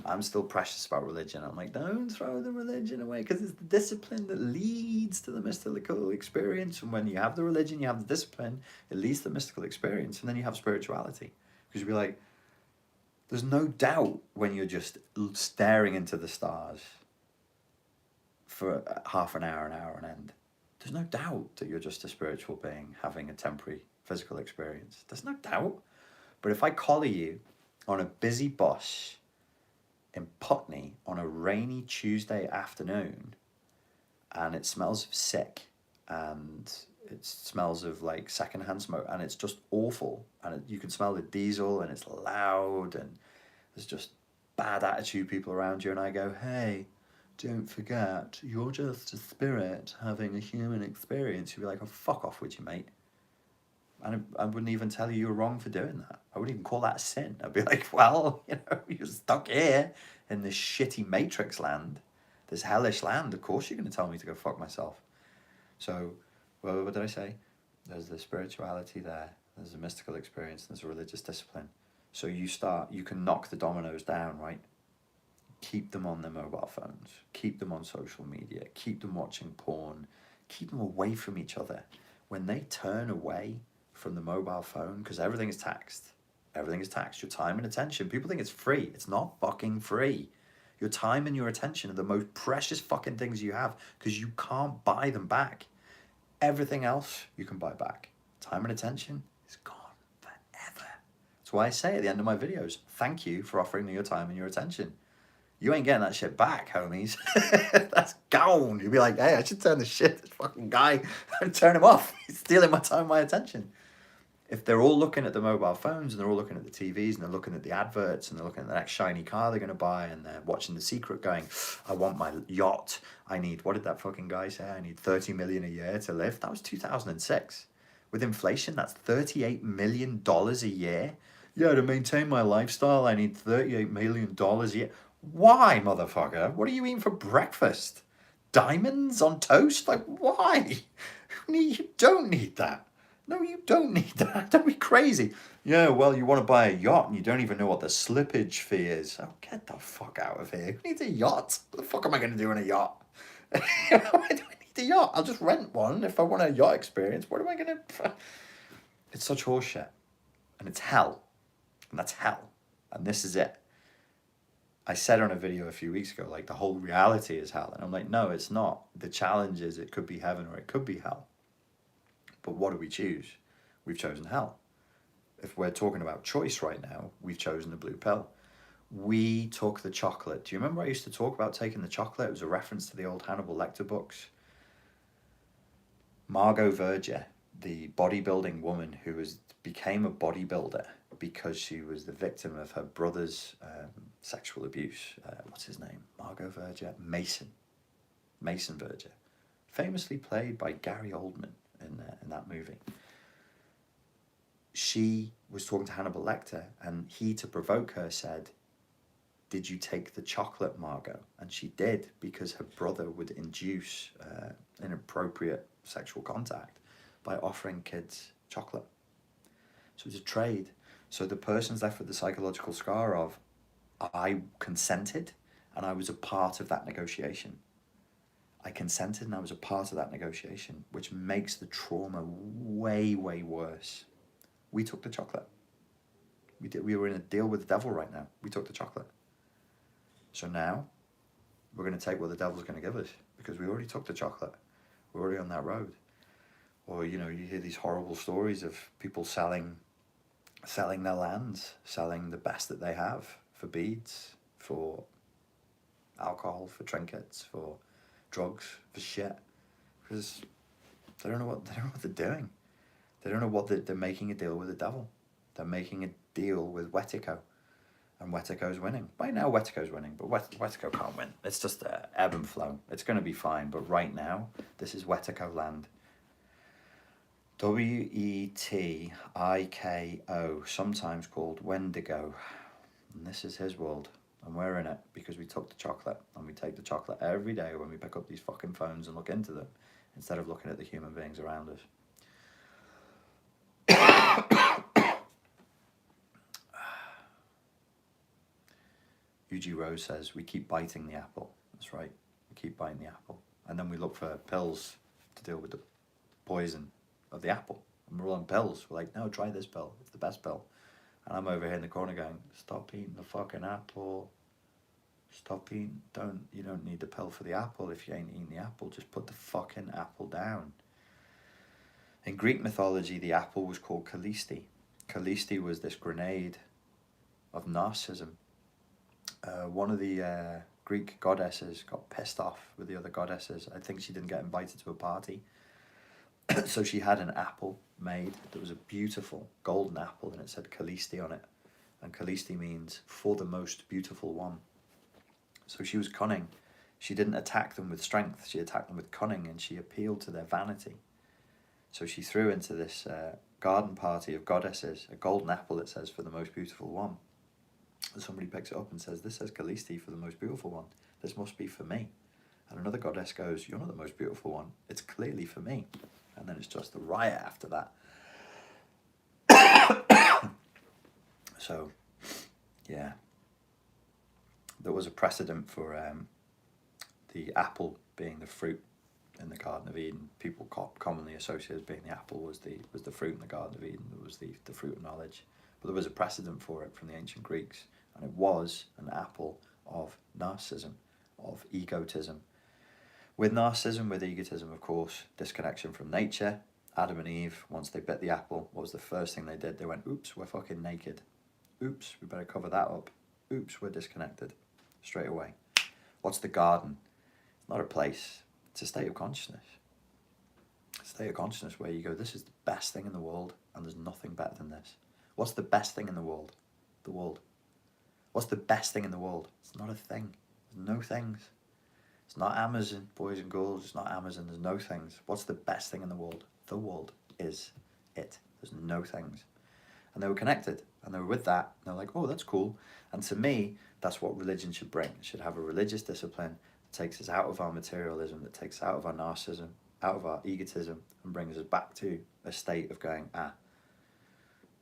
A: I'm still precious about religion. I'm like, don't throw the religion away because it's the discipline that leads to the mystical experience. And when you have the religion, you have the discipline, it leads to the mystical experience. And then you have spirituality. Because you'll be like, there's no doubt when you're just staring into the stars for half an hour on end. There's no doubt that you're just a spiritual being having a temporary physical experience. There's no doubt. But if I collar you on a busy bus in Putney on a rainy Tuesday afternoon and it smells of sick and it smells of like secondhand smoke and it's just awful and you can smell the diesel and it's loud and there's just bad attitude people around you and I go, hey, don't forget, you're just a spirit having a human experience. You'd be like, oh, fuck off with you, mate. And I wouldn't even tell you were wrong for doing that. I wouldn't even call that a sin. I'd be like, well, you're stuck here in this shitty matrix land, this hellish land. Of course you're going to tell me to go fuck myself. So, well, what did I say? There's the spirituality there. There's a mystical experience. There's a religious discipline. So you can knock the dominoes down, right? Keep them on their mobile phones. Keep them on social media. Keep them watching porn. Keep them away from each other. When they turn away from the mobile phone, because everything is taxed. Everything is taxed. Your time and attention. People think it's free. It's not fucking free. Your time and your attention are the most precious fucking things you have because you can't buy them back. Everything else you can buy back. Time and attention is gone forever. That's why I say at the end of my videos, thank you for offering me your time and your attention. You ain't getting that shit back, homies. That's gone. You'll be like, hey, I should turn this fucking guy and turn him off. He's stealing my time, my attention. If they're all looking at the mobile phones and they're all looking at the TVs and they're looking at the adverts and they're looking at the next shiny car they're going to buy and they're watching The Secret going, I want my yacht. I need, what did that fucking guy say? I need 30 million a year to live. That was 2006. With inflation, that's $38 million a year. Yeah, to maintain my lifestyle, I need $38 million a year. Why, motherfucker? What are you eating for breakfast? Diamonds on toast? Like, why? You don't need that. No, you don't need that. Don't be crazy. Yeah, well, you want to buy a yacht and you don't even know what the slippage fee is. Oh, get the fuck out of here. Who needs a yacht? What the fuck am I going to do in a yacht? Why do I need a yacht? I'll just rent one if I want a yacht experience. What am I going to... It's such horseshit. And it's hell. And that's hell. And this is it. I said on a video a few weeks ago, like, the whole reality is hell. And I'm like, no, it's not. The challenge is it could be heaven or it could be hell. But what do we choose? We've chosen hell. if we're talking about choice right now, we've chosen the blue pill. We took the chocolate. Do you remember I used to talk about taking the chocolate? It was a reference to the old Hannibal Lecter books. Margot Verger, the bodybuilding woman who became a bodybuilder because she was the victim of her brother's sexual abuse. What's his name? Margot Verger? Mason Verger. Famously played by Gary Oldman in that movie. She was talking to Hannibal Lecter, and he, to provoke her, said, "Did you take the chocolate, Margot?" And she did, because her brother would induce inappropriate sexual contact by offering kids chocolate. So it's a trade. So the person's left with the psychological scar of, I consented and I was a part of that negotiation. I consented and I was a part of that negotiation, which makes the trauma way, way worse. We took the chocolate. We were in a deal with the devil right now. We took the chocolate. So now we're going to take what the devil's going to give us, because we already took the chocolate. We're already on that road. Or, you hear these horrible stories of people selling their lands, selling the best that they have for beads, for alcohol, for trinkets, for drugs, for shit, because they don't know what they're doing. They don't know what they're making a deal with the devil. They're making a deal with Wetico, and Wetico's winning. By now, Wetico's winning, but Wetico can't win. It's just ebb and flow. It's going to be fine, but right now, this is Wetico land. Wetiko, sometimes called Wendigo. And this is his world. And we're in it because we took the chocolate. And we take the chocolate every day when we pick up these fucking phones and look into them, instead of looking at the human beings around us. UG Rose says, we keep biting the apple. That's right. We keep biting the apple. And then we look for pills to deal with the poison of the apple. And we're all on pills. We're like, no, try this pill. It's the best pill. And I'm over here in the corner going, stop eating the fucking apple. Stop eating. You don't need the pill for the apple if you ain't eating the apple. Just put the fucking apple down. In Greek mythology, the apple was called Callisti. Callisti was this grenade of narcissism. One of the Greek goddesses got pissed off with the other goddesses. I think she didn't get invited to a party. So she had an apple made that was a beautiful golden apple, and it said Callisti on it. And Callisti means for the most beautiful one. So she was cunning. She didn't attack them with strength. She attacked them with cunning, and she appealed to their vanity. So she threw into this garden party of goddesses a golden apple that says for the most beautiful one. And somebody picks it up and says, this says Callisti for the most beautiful one. This must be for me. And another goddess goes, you're not the most beautiful one. It's clearly for me. And then it's just a riot after that. So, yeah. There was a precedent for the apple being the fruit in the Garden of Eden. People commonly associate as being the apple was the fruit in the Garden of Eden. It was the fruit of knowledge. But there was a precedent for it from the ancient Greeks. And it was an apple of narcissism, of egotism. With narcissism, with egotism, of course, disconnection from nature. Adam and Eve, once they bit the apple, what was the first thing they did? They went, oops, we're fucking naked. Oops, we better cover that up. Oops, we're disconnected. Straight away. What's the garden? It's not a place. It's a state of consciousness. A state of consciousness where you go, this is the best thing in the world, and there's nothing better than this. What's the best thing in the world? The world. What's the best thing in the world? It's not a thing. There's no things. It's not Amazon, boys and girls. It's not Amazon. There's no things. What's the best thing in the world? The world is it. There's no things. And they were connected. And they were with that. And they're like, oh, that's cool. And to me, that's what religion should bring. It should have a religious discipline that takes us out of our materialism, that takes us out of our narcissism, out of our egotism, and brings us back to a state of going,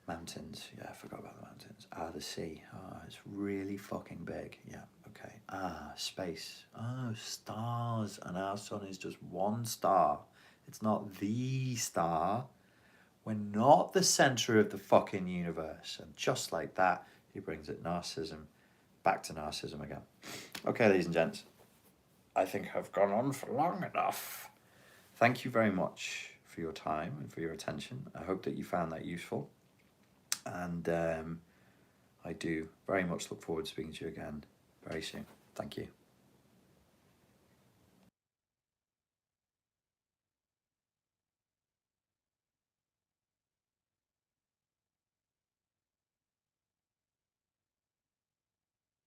A: mountains. Yeah, I forgot about the mountains. The sea. It's really fucking big. Yeah, okay. Space. Stars. And our sun is just one star. It's not the star. We're not the center of the fucking universe. And just like that, he brings it narcissism back to narcissism again. Okay, ladies and gents, I think I've gone on for long enough. Thank you very much for your time and for your attention. I hope that you found that useful. And I do very much look forward to speaking to you again very soon. Thank you.